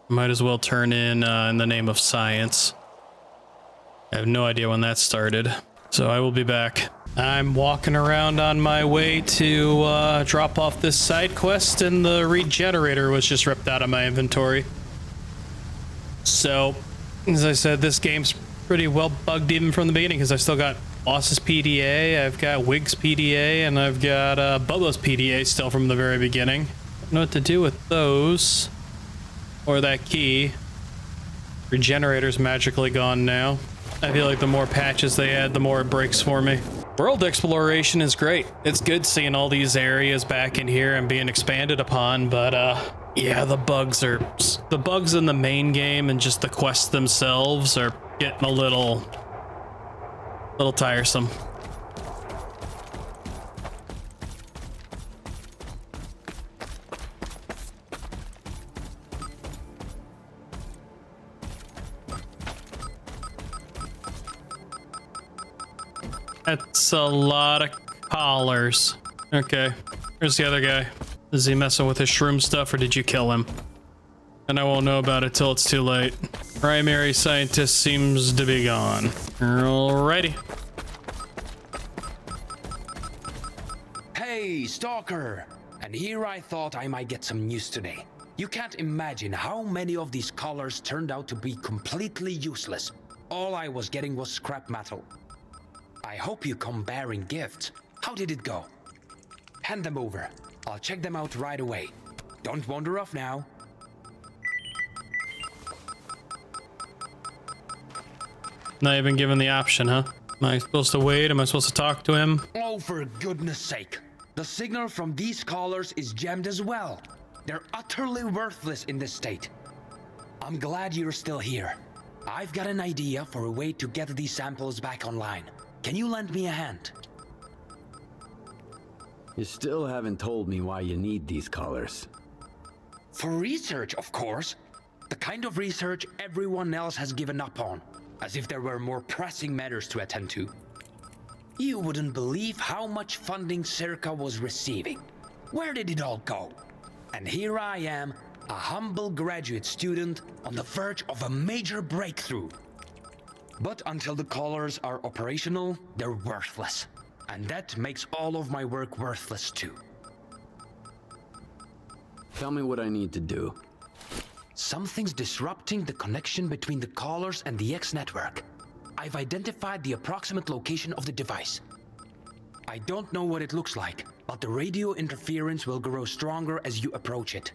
might as well turn in the name of science. I have no idea when that started, so I will be back. I'm walking around on my way to drop off this side quest, and the regenerator was just ripped out of my inventory. So, as I said, this game's pretty well bugged even from the beginning, because I still got Boss's PDA, I've got Wig's PDA, and I've got Bubba's PDA still from the very beginning. I don't know what to do with those. Or that key. Regenerator's magically gone now. I feel like the more patches they add, the more it breaks for me. World exploration is great. It's good seeing all these areas back in here and being expanded upon, but yeah, the bugs in the main game and just the quests themselves are getting a little tiresome. That's a lot of collars. Okay, where's the other guy? Is he messing with his shroom stuff, or did you kill him? And I won't know about it till it's too late. Primary scientist seems to be gone. Alrighty. Hey, Stalker! And here I thought I might get some news today. You can't imagine how many of these collars turned out to be completely useless. All I was getting was scrap metal. I hope you come bearing gifts. How did it go? Hand them over. I'll check them out right away. Don't wander off now. Not even given the option, huh? Am I supposed to wait? Am I supposed to talk to him? Oh, for goodness sake. The signal from these collars is jammed as well. They're utterly worthless in this state. I'm glad you're still here. I've got an idea for a way to get these samples back online. Can you lend me a hand? You still haven't told me why you need these collars. For research, of course. The kind of research everyone else has given up on. As if there were more pressing matters to attend to. You wouldn't believe how much funding Circa was receiving. Where did it all go? And here I am, a humble graduate student on the verge of a major breakthrough. But until the collars are operational, they're worthless. And that makes all of my work worthless too. Tell me what I need to do. Something's disrupting the connection between the collars and the X network. I've identified the approximate location of the device. I don't know what it looks like, but the radio interference will grow stronger as you approach it.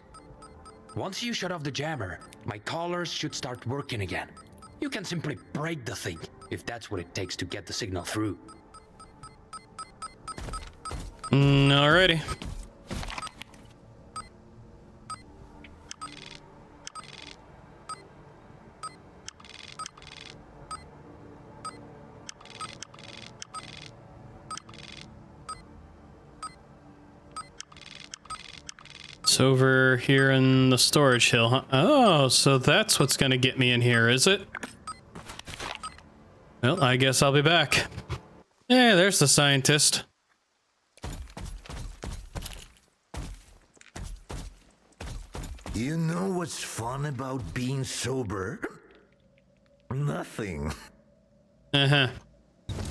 Once you shut off the jammer, my collars should start working again. You can simply break the thing, if that's what it takes to get the signal through. Alrighty. It's over here in the storage hill, huh? Oh, so that's what's gonna get me in here, is it? Well, I guess I'll be back. Yeah, there's the scientist. You know what's fun about being sober? Nothing. Uh-huh.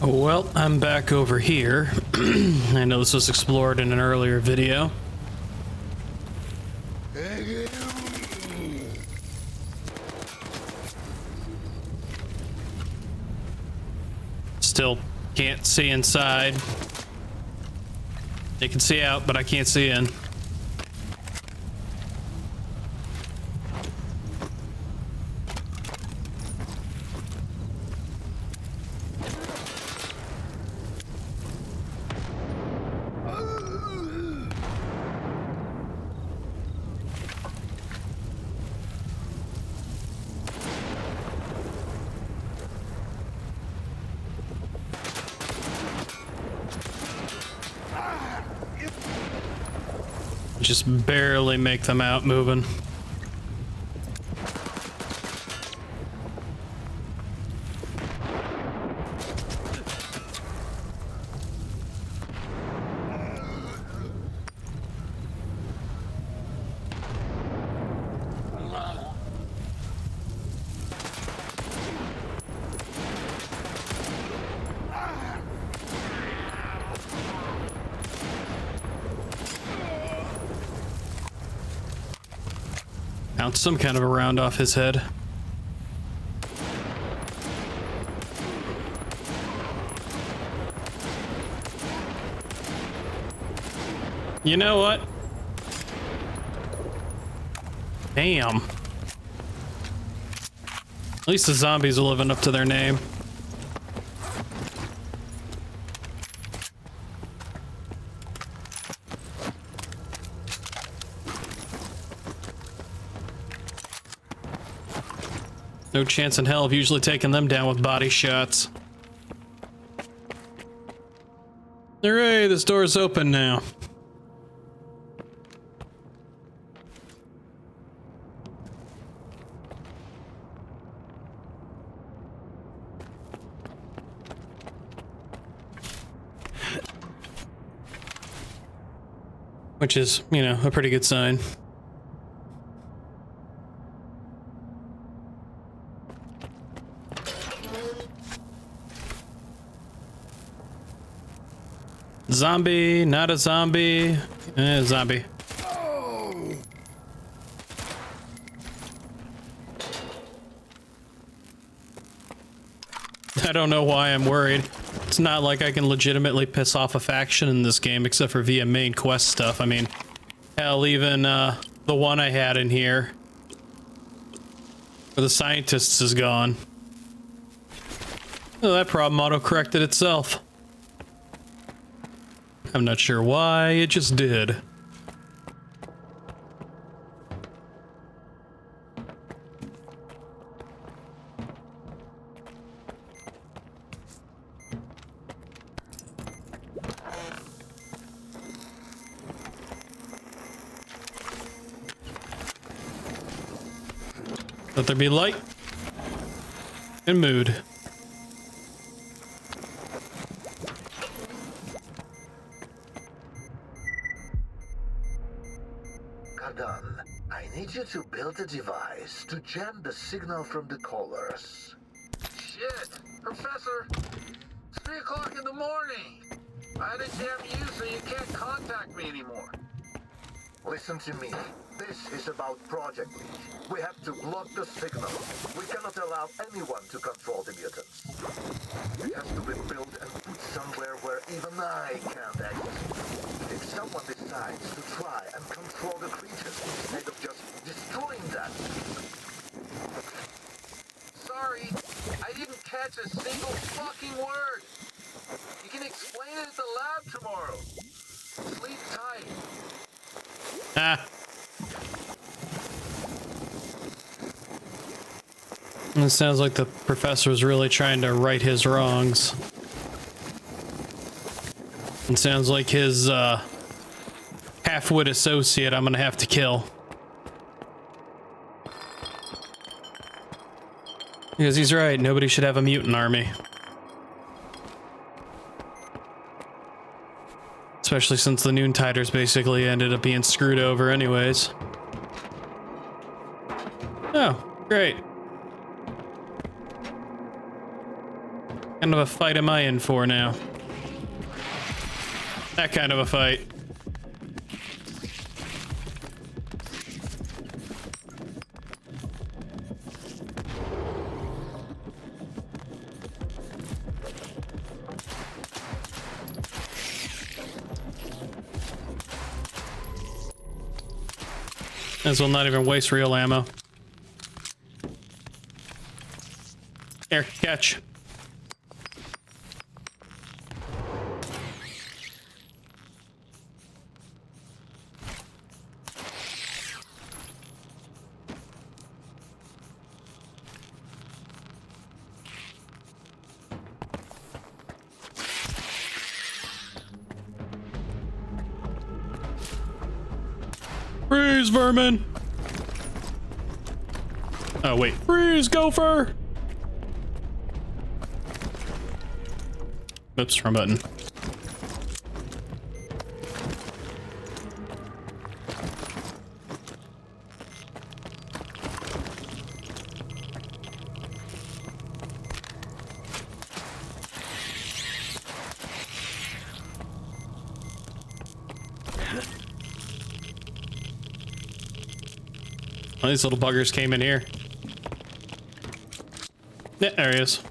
Well, I'm back over here. I know this was explored in an earlier video. Still can't see inside. You can see out, but I can't see in. Just barely make them out moving. Bounce some kind of a round off his head. You know what? Damn. At least the zombies are living up to their name. No chance in hell of usually taking them down with body shots. Hooray, this door's open now. Which is, you know, a pretty good sign. Zombie, not a zombie. Zombie. I don't know why I'm worried. It's not like I can legitimately piss off a faction in this game except for via main quest stuff. I mean, hell, even the one I had in here where the scientists is gone. Oh, that problem auto-corrected itself. I'm not sure why, it just did. Let there be light and mood. I need you to build a device to jam the signal from the callers. Shit! Professor! It's 3 o'clock in the morning! I had to jam you so you can't contact me anymore. Listen to me. This is about Project League. We have to block the signal. We cannot allow anyone to control the mutants. It has to be built and put somewhere where even I can't access. If someone decides to try and control the creatures instead of just destroying that. Sorry, I didn't catch a single fucking word. You can explain it at the lab tomorrow. Sleep tight. Ah. It sounds like the professor was really trying to right his wrongs. It sounds like his half-wit associate I'm gonna have to kill. Because he's right, nobody should have a mutant army. Especially since the Noontiders basically ended up being screwed over anyways. Oh, great. What kind of a fight am I in for now? That kind of a fight. As well not even waste real ammo. Here, catch. Freeze, vermin! Oh, wait. Freeze, gopher! Oops, wrong button. Oh, these little buggers came in here. Yeah, there he is.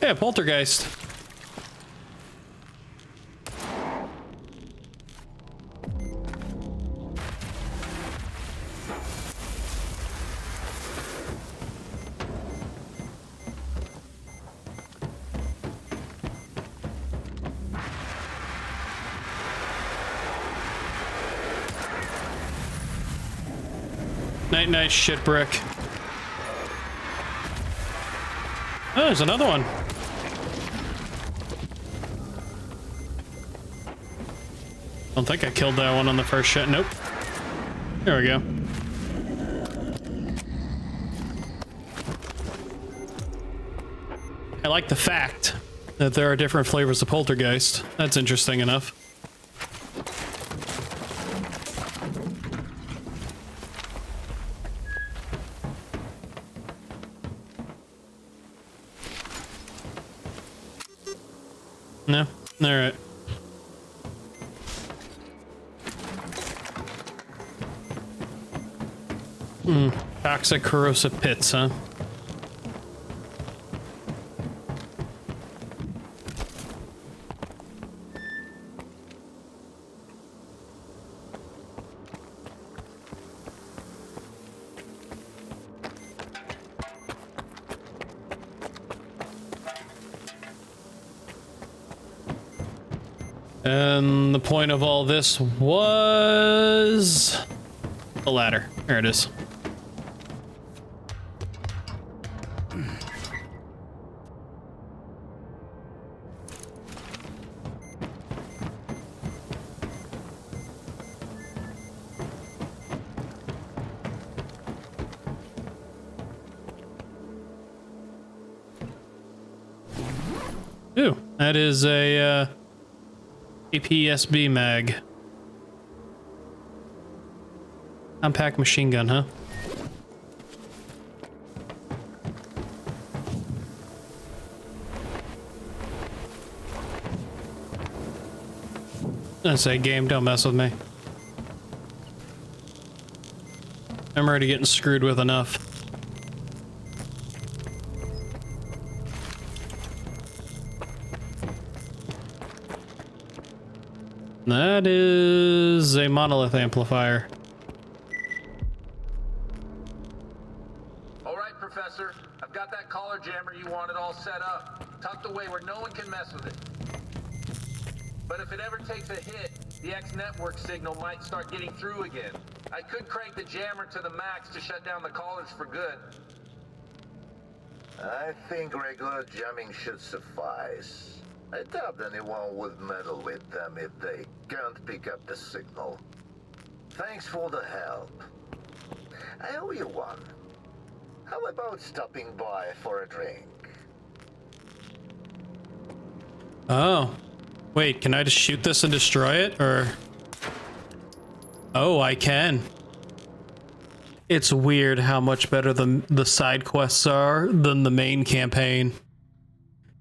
Yeah, poltergeist. Night night shit brick. Oh, there's another one. I don't think I killed that one on the first shot. Nope. There we go. I like the fact that there are different flavors of poltergeist. That's interesting enough. No? Alright. Toxic corrosive pits, huh? And the point of all this was the ladder. There it is. Ooh, that is a APSB mag. Compact machine gun, huh? I say, game, don't mess with me. I'm already getting screwed with enough. That is a monolith amplifier. All right, Professor. I've got that collar jammer you wanted all set up, tucked away where no one can mess with it. But if it ever takes a hit, the X-network signal might start getting through again. I could crank the jammer to the max to shut down the collars for good. I think regular jamming should suffice. I doubt anyone would meddle with them if they can't pick up the signal. Thanks for the help. I owe you one. How about stopping by for a drink? Oh. Wait, can I just shoot this and destroy it, or? Oh, I can. It's weird how much better the side quests are than the main campaign.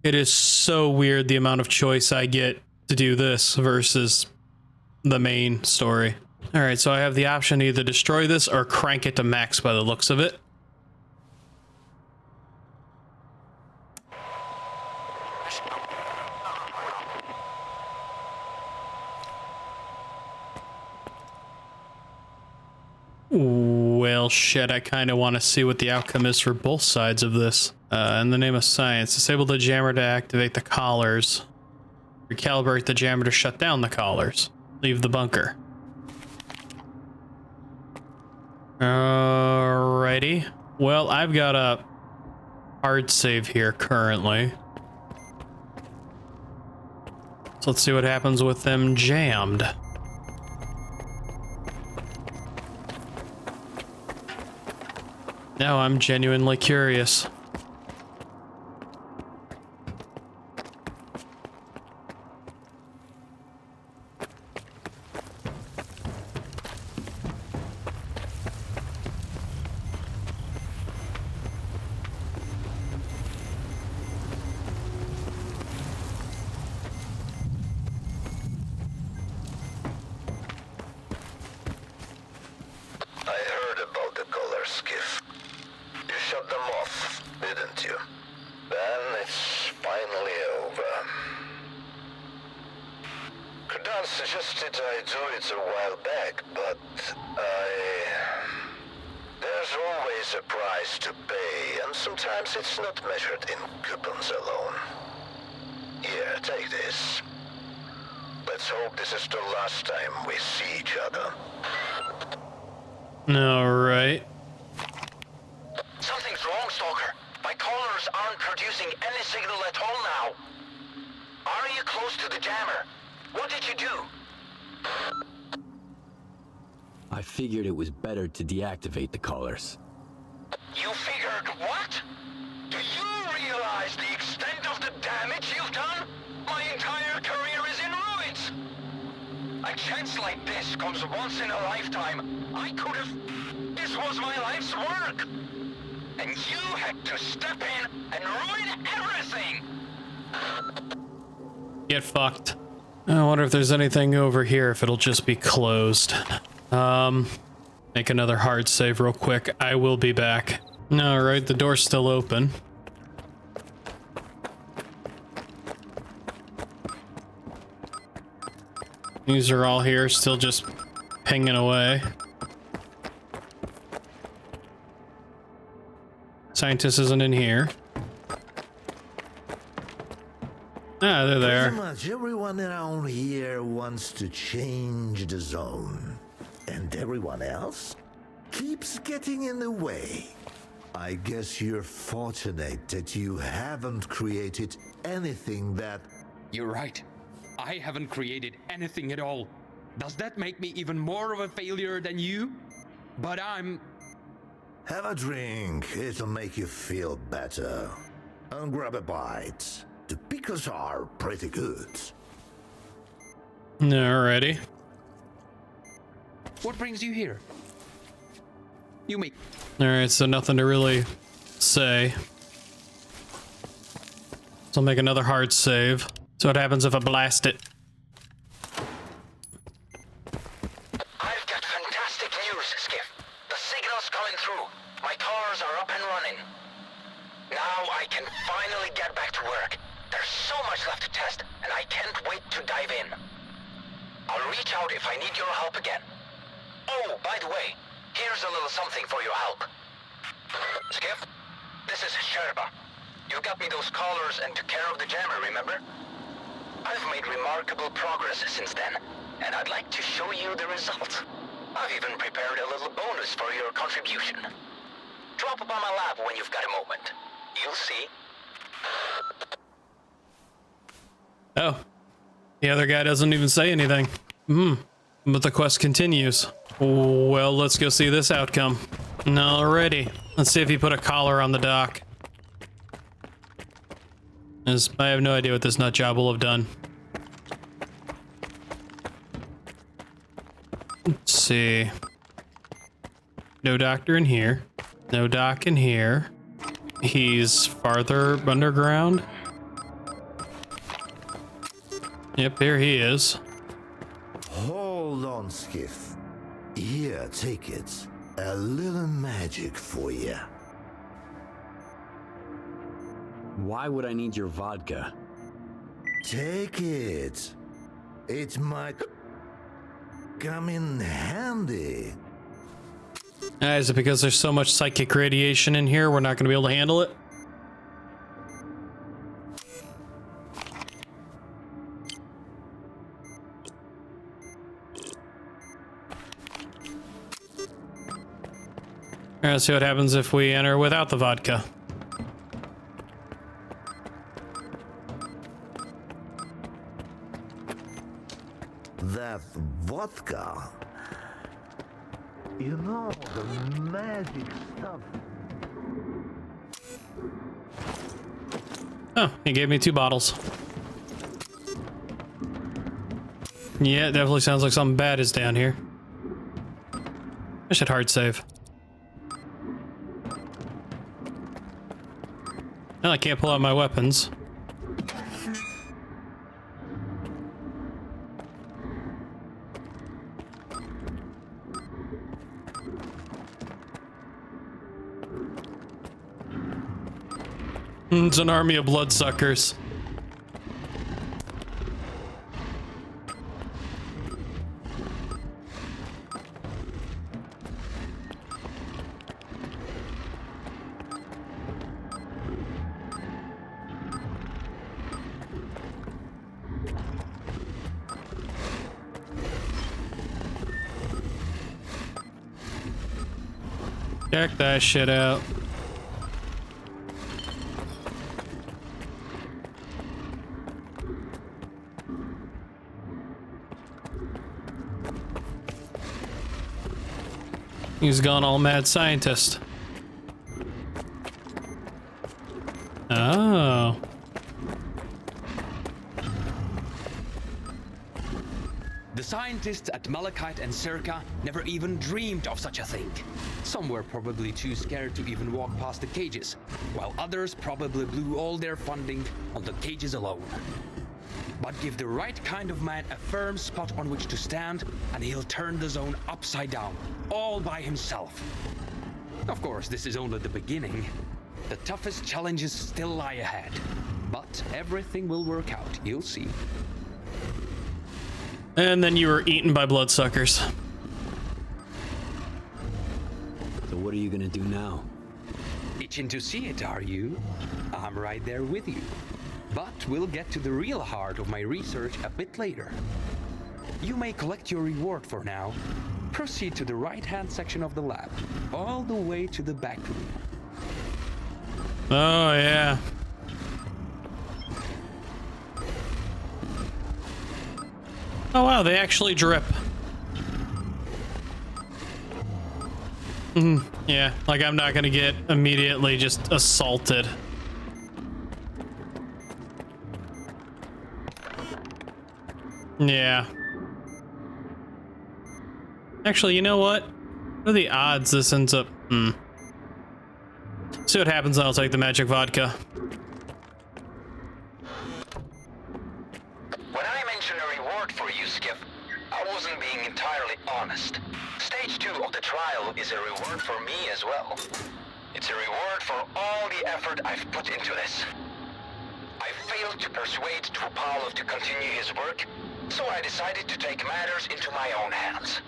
It is so weird the amount of choice I get to do this versus the main story. All right, so I have the option to either destroy this or crank it to max by the looks of it. Well, shit, I kind of want to see what the outcome is for both sides of this. In the name of science, disable the jammer to activate the collars. Recalibrate the jammer to shut down the collars. Leave the bunker. Alrighty. Well, I've got a hard save here currently. So let's see what happens with them jammed. Now I'm genuinely curious. I heard about the color skiff. You shut them off, didn't you? Then it's finally over. Kudan suggested I do it a while back, but there's always a price to pay, and sometimes it's not measured in coupons alone. Here, take this. Let's hope this is the last time we see each other. All right. Something's wrong, Stalker. My collars aren't producing any signal at all now. Are you close to the jammer? What did you do? I figured it was better to deactivate the collars. You figured what? Do you realize the extent of the damage you've done? My entire career is in ruins. A chance like this comes once in a lifetime. I could have... This was my life's work. And you had to step in and ruin everything. Get fucked. I wonder if there's anything over here, if it'll just be closed. Make another hard save real quick. I will be back. All right, the door's still open. These are all here, still just pinging away. Scientist isn't in here. Ah, they're there. Pretty much everyone around here wants to change the zone. And everyone else keeps getting in the way. I guess you're fortunate that you haven't created anything that... You're right. I haven't created anything at all. Does that make me even more of a failure than you? But I'm... Have a drink. It'll make you feel better. And grab a bite. The pickles are pretty good. Alrighty. What brings you here? You make... Alright, so nothing to really say. So I'll make another hard save. So what happens if I blast it? I've got fantastic news, Skiff. The signal's coming through. My cars are up and running. Now I can finally get back to work. There's so much left to test, and I can't wait to dive in. I'll reach out if I need your help again. Oh, by the way, here's a little something for your help. Skiff, this is Sherba. You got me those collars and took care of the jammer, remember? I've made remarkable progress since then, and I'd like to show you the result. I've even prepared a little bonus for your contribution. Drop by my lab when you've got a moment. You'll see. Oh. The other guy doesn't even say anything. But the quest continues. Well, let's go see this outcome. Alrighty. Let's see if he put a collar on the dock. I have no idea what this nut job will have done. Let's see. No doctor in here. No doc in here. He's farther underground. Yep, here he is. Hold on, Skiff. Here, take it. A little magic for you. Why would I need your vodka? Take it. It might come in handy. Is it because there's so much psychic radiation in here, we're not going to be able to handle it? Alright, let's see what happens if we enter without the vodka. That vodka. You know, the magic stuff. Oh, he gave me 2 bottles. Yeah, it definitely sounds like something bad is down here. I should hard save. No, I can't pull out my weapons. It's an army of bloodsuckers. Check that shit out. He's gone all mad scientist. Oh. The scientists at Malachite and Circa never even dreamed of such a thing. Some were probably too scared to even walk past the cages, while others probably blew all their funding on the cages alone. But give the right kind of man a firm spot on which to stand, and he'll turn the zone upside down, all by himself. Of course, this is only the beginning. The toughest challenges still lie ahead. But everything will work out, you'll see. And then you were eaten by bloodsuckers. So what are you gonna do now? Itching to see it, are you? I'm right there with you. But we'll get to the real heart of my research a bit later. You may collect your reward for now. Proceed to the right-hand section of the lab, all the way to the back room. Oh, yeah. Oh, wow, they actually drip. Yeah, like I'm not gonna get immediately just assaulted. Yeah. Actually, you know what? What are the odds this ends up... See what happens, and I'll take the magic vodka. When I mentioned a reward for you, Skip, I wasn't being entirely honest. Stage 2 of the trial is a reward for me as well. It's a reward for all the effort I've put into this. I failed to persuade Troposphere to continue his work, so I decided to take matters into my own hands.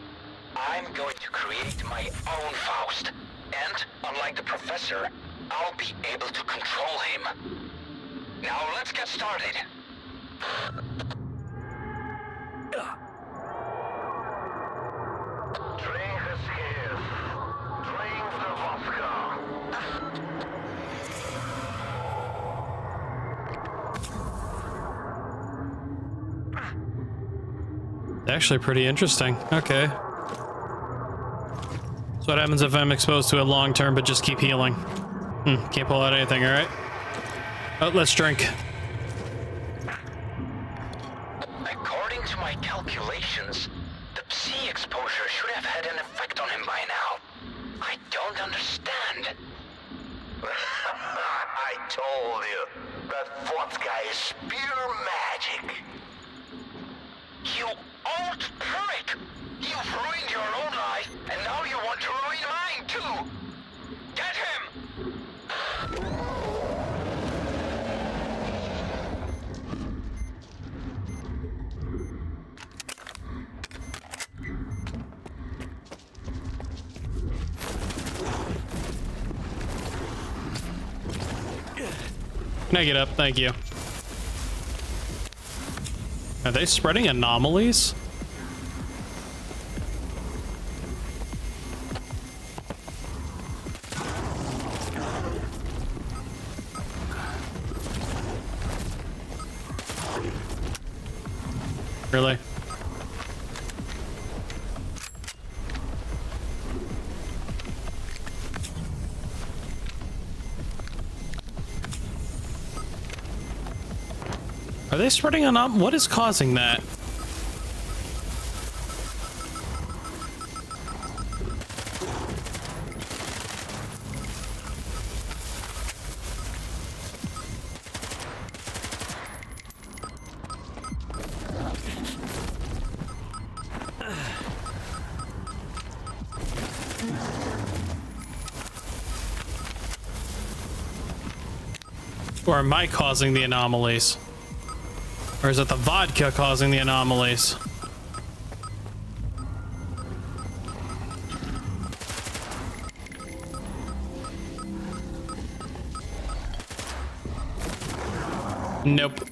I'm going to create my own Faust, and, unlike the Professor, I'll be able to control him. Now let's get started. Drink is here. Drink the vodka. Actually pretty interesting. Okay. So what happens if I'm exposed to it long term but just keep healing? Can't pull out anything, alright? Oh, let's drink. According to my calculations, the Psi exposure should have had an effect on him by now. I don't understand. I told you, that vodka is pure magic. You old prick! You've ruined your own life, and now you want to ruin mine too! Get him! Can I get up? Thank you. Are they spreading anomalies? Really? Are they spreading an what is causing that? Or am I causing the anomalies? Or is it the vodka causing the anomalies? Nope.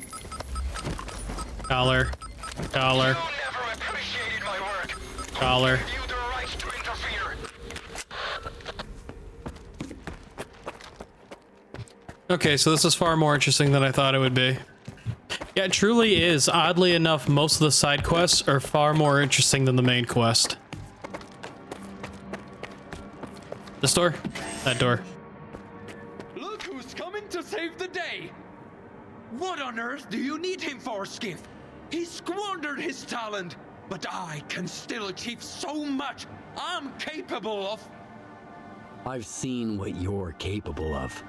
Dollar. Dollar. Dollar. Okay, so this is far more interesting than I thought it would be. Yeah, it truly is. Oddly enough, most of the side quests are far more interesting than the main quest. This door? That door. Look who's coming to save the day! What on earth do you need him for, Skiff? He squandered his talent, but I can still achieve so much I'm capable of. I've seen what you're capable of.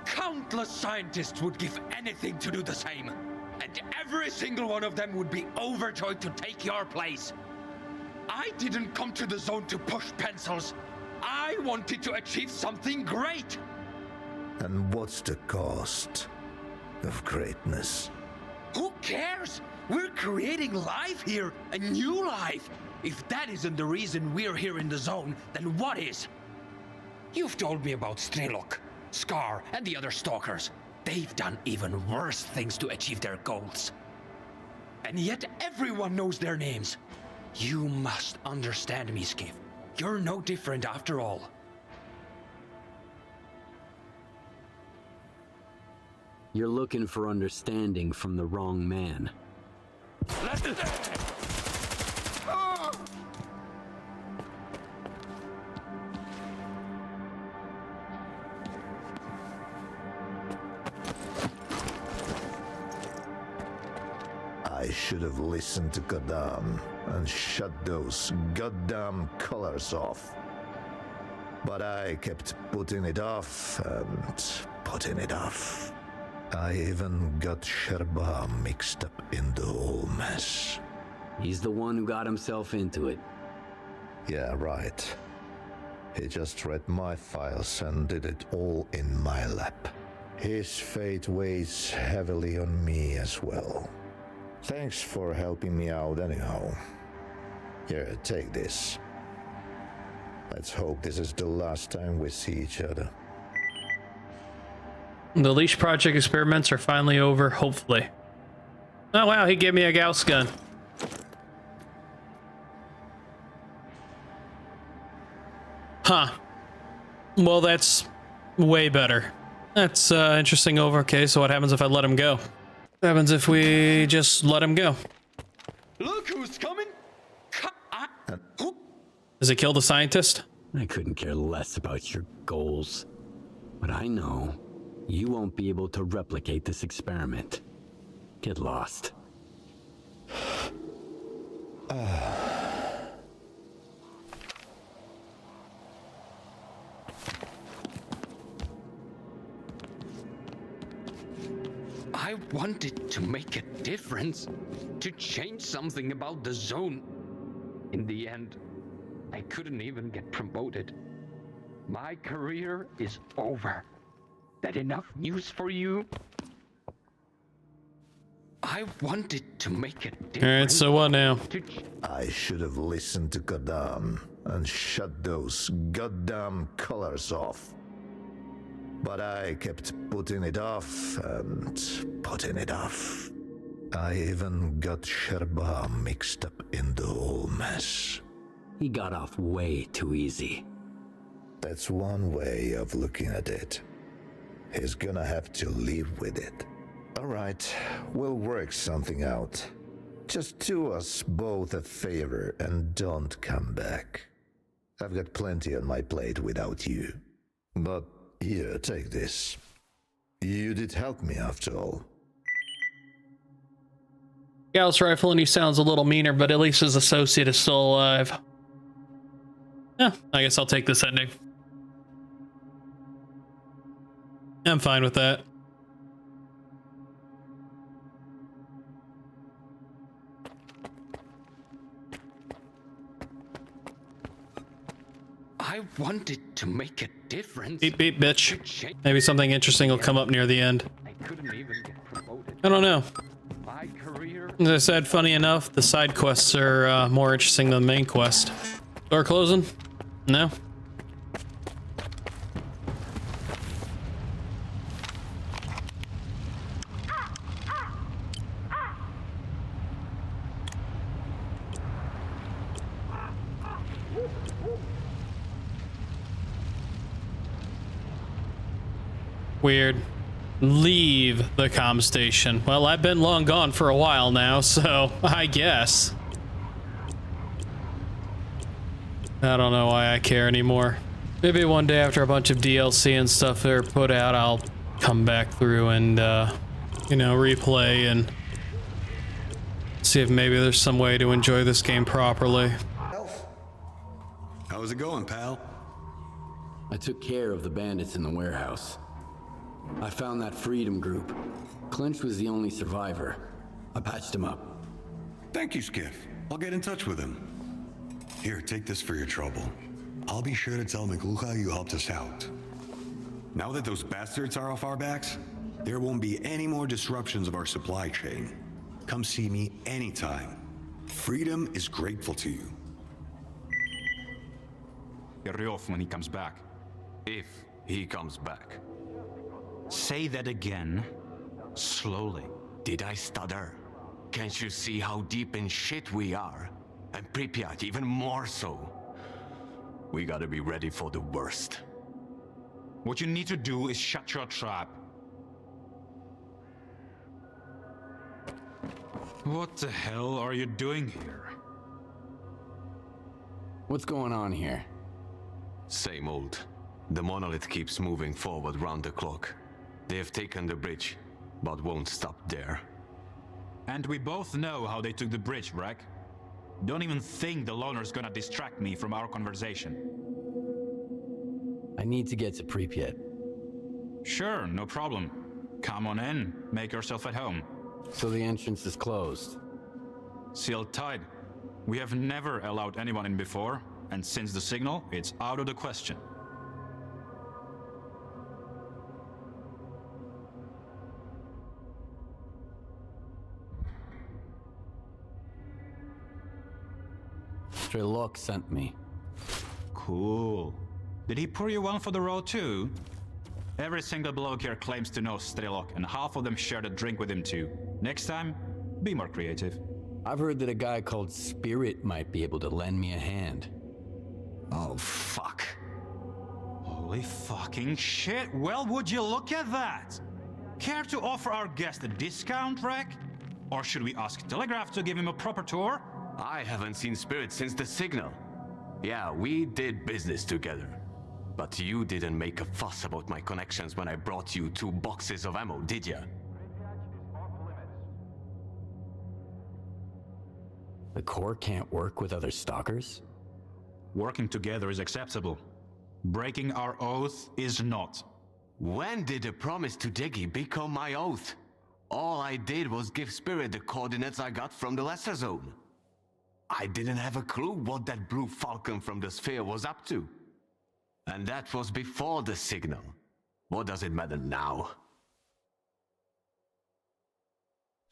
Countless scientists would give anything to do the same, and every single one of them would be overjoyed to take your place. I didn't come to the zone to push pencils. I wanted to achieve something great. And what's the cost of greatness? Who cares? We're creating life here, a new life. If that isn't the reason we're here in the zone, then what is? You've told me about Strelok, Scar, and the other Stalkers. They've done even worse things to achieve their goals. And yet everyone knows their names. You must understand me, Skiff. You're no different after all. You're looking for understanding from the wrong man. I should have listened to Goddam and shut those goddamn colors off. But I kept putting it off and putting it off. I even got Sherba mixed up in the whole mess. He's the one who got himself into it. Yeah, right. He just read my files and did it all in my lap. His fate weighs heavily on me as well. Thanks for helping me out anyhow. Here, take this. Let's hope this is the last time we see each other. The Leash Project experiments are finally over, hopefully. Oh wow, he gave me a Gauss gun. Huh. Well, that's way better. That's interesting over. Okay, so what happens if I let him go? What happens if we just let him go? Look who's coming! Does he kill the scientist? I couldn't care less about your goals. But I know you won't be able to replicate this experiment. Get lost. I wanted to make a difference, to change something about the zone. In the end, I couldn't even get promoted. My career is over. That enough news for you? I wanted to make a difference. Alright, so what now? I should have listened to Goddam and shut those goddamn colors off. But I kept putting it off and putting it off. I even got Sherba mixed up in the whole mess. He got off way too easy. That's one way of looking at it. He's gonna have to live with it. Alright, we'll work something out. Just do us both a favor and don't come back. I've got plenty on my plate without you. But here, take this. You did help me after all. Gauss rifle, and he sounds a little meaner, but at least his associate is still alive. Yeah, I guess I'll take this ending. I'm fine with that. I wanted to make a difference. Beep beep, bitch. Maybe something interesting will come up near the end. I couldn't even get promoted. I don't know. My career. As I said, funny enough, the side quests are more interesting than the main quest. Door closing? No? Weird. Leave the comm station. Well, I've been long gone for a while now, so I guess. I don't know why I care anymore. Maybe one day after a bunch of DLC and stuff are put out, I'll come back through and, you know, replay and see if maybe there's some way to enjoy this game properly. How's it going, pal? I took care of the bandits in the warehouse. I found that freedom group. Clinch was the only survivor. I patched him up. Thank you, Skiff. I'll get in touch with him. Here, take this for your trouble. I'll be sure to tell McLuha you helped us out. Now that those bastards are off our backs, there won't be any more disruptions of our supply chain. Come see me anytime. Freedom is grateful to you. Get off when he comes back. If he comes back. Say that again, slowly. Did I stutter? Can't you see how deep in shit we are? And Pripyat even more so. We gotta be ready for the worst. What you need to do is shut your trap. What the hell are you doing here? What's going on here? Same old. The monolith keeps moving forward round the clock. They have taken the bridge, but won't stop there. And we both know how they took the bridge, Rec. Don't even think the loner's gonna distract me from our conversation. I need to get to Pripyat. Sure, no problem. Come on in, make yourself at home. So the entrance is closed? Sealed tight. We have never allowed anyone in before, and since the signal, it's out of the question. Strelok sent me. Cool. Did he pour you one for the road too? Every single bloke here claims to know Strelok, and half of them shared a drink with him too. Next time, be more creative. I've heard that a guy called Spirit might be able to lend me a hand. Oh, fuck. Holy fucking shit, well, would you look at that? Care to offer our guest a discount, Rec? Or should we ask Telegraph to give him a proper tour? I haven't seen Spirit since the signal. Yeah, we did business together. But you didn't make a fuss about my connections when I brought you 2 boxes of ammo, did ya? The Corps can't work with other stalkers? Working together is acceptable. Breaking our oath is not. When did the promise to Diggy become my oath? All I did was give Spirit the coordinates I got from the Lesser Zone. I didn't have a clue what that blue falcon from the sphere was up to. And that was before the signal. What does it matter now?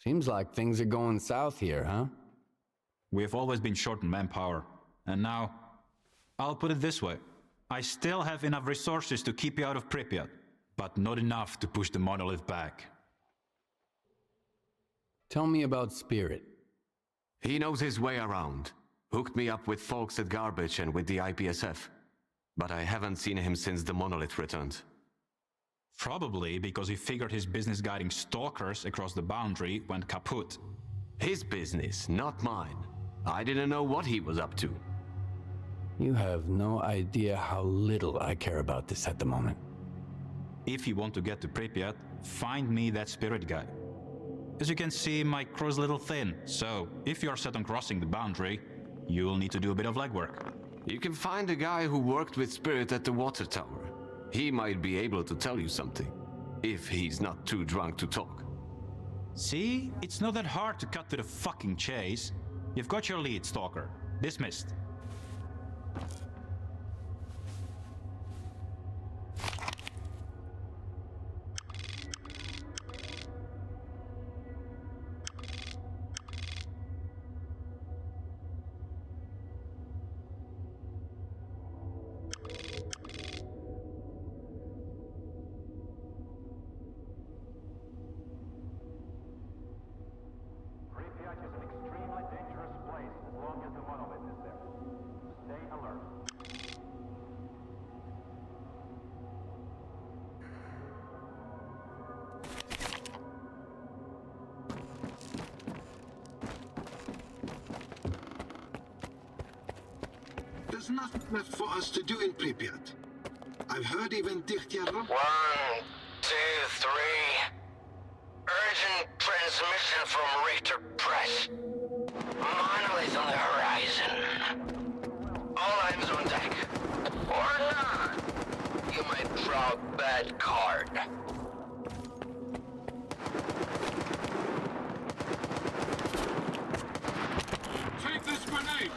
Seems like things are going south here, huh? We've always been short on manpower. And now, I'll put it this way. I still have enough resources to keep you out of Pripyat, but not enough to push the monolith back. Tell me about Spirit. He knows his way around. Hooked me up with folks at Garbage and with the IPSF. But I haven't seen him since the monolith returned. Probably because he figured his business guiding stalkers across the boundary went kaput. His business, not mine. I didn't know what he was up to. You have no idea how little I care about this at the moment. If you want to get to Pripyat, find me that Spirit guy. as you can see, my crew's a little thin, so if you're set on crossing the boundary, you'll need to do a bit of legwork. You can find a guy who worked with Spirit at the water tower. He might be able to tell you something, if he's not too drunk to talk. See? It's not that hard to cut to the fucking chase. You've got your lead, Stalker. Dismissed. There's nothing left for us to do in Pripyat. I've heard even Dichtya... 1, 2, 3. Urgent transmission from Richter Press. Monolith on the horizon. All hands on deck. Or not. You might draw a bad card. Take this grenade!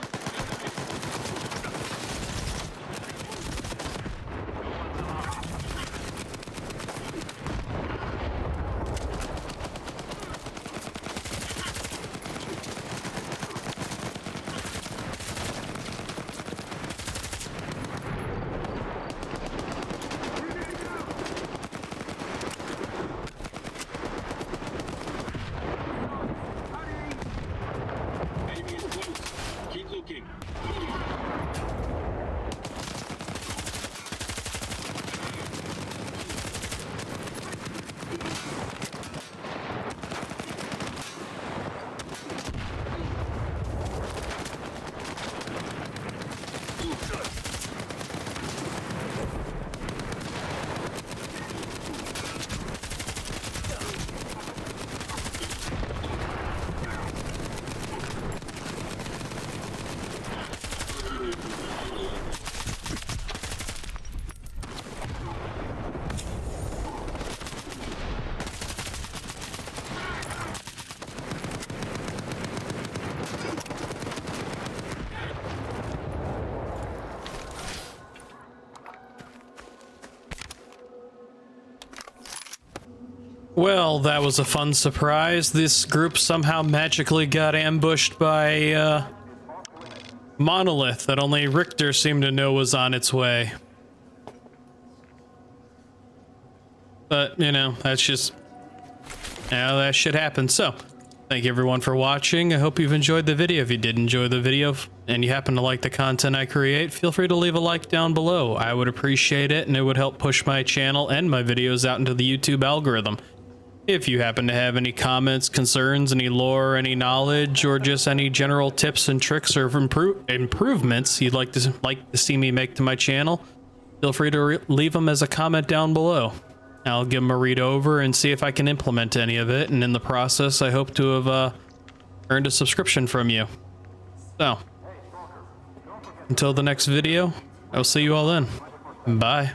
Well, that was a fun surprise. This group somehow magically got ambushed by monolith that only Richter seemed to know was on its way. But, you know, that's just... yeah, that shit happens. So, thank you everyone for watching. I hope you've enjoyed the video. If you did enjoy the video and you happen to like the content I create, feel free to leave a like down below. I would appreciate it, and it would help push my channel and my videos out into the YouTube algorithm. If you happen to have any comments, concerns, any lore, any knowledge, or just any general tips and tricks or improvements you'd like to see me make to my channel, feel free to leave them as a comment down below. I'll give them a read over and see if I can implement any of it, and in the process I hope to have earned a subscription from you. So, until the next video, I'll see you all then. Bye.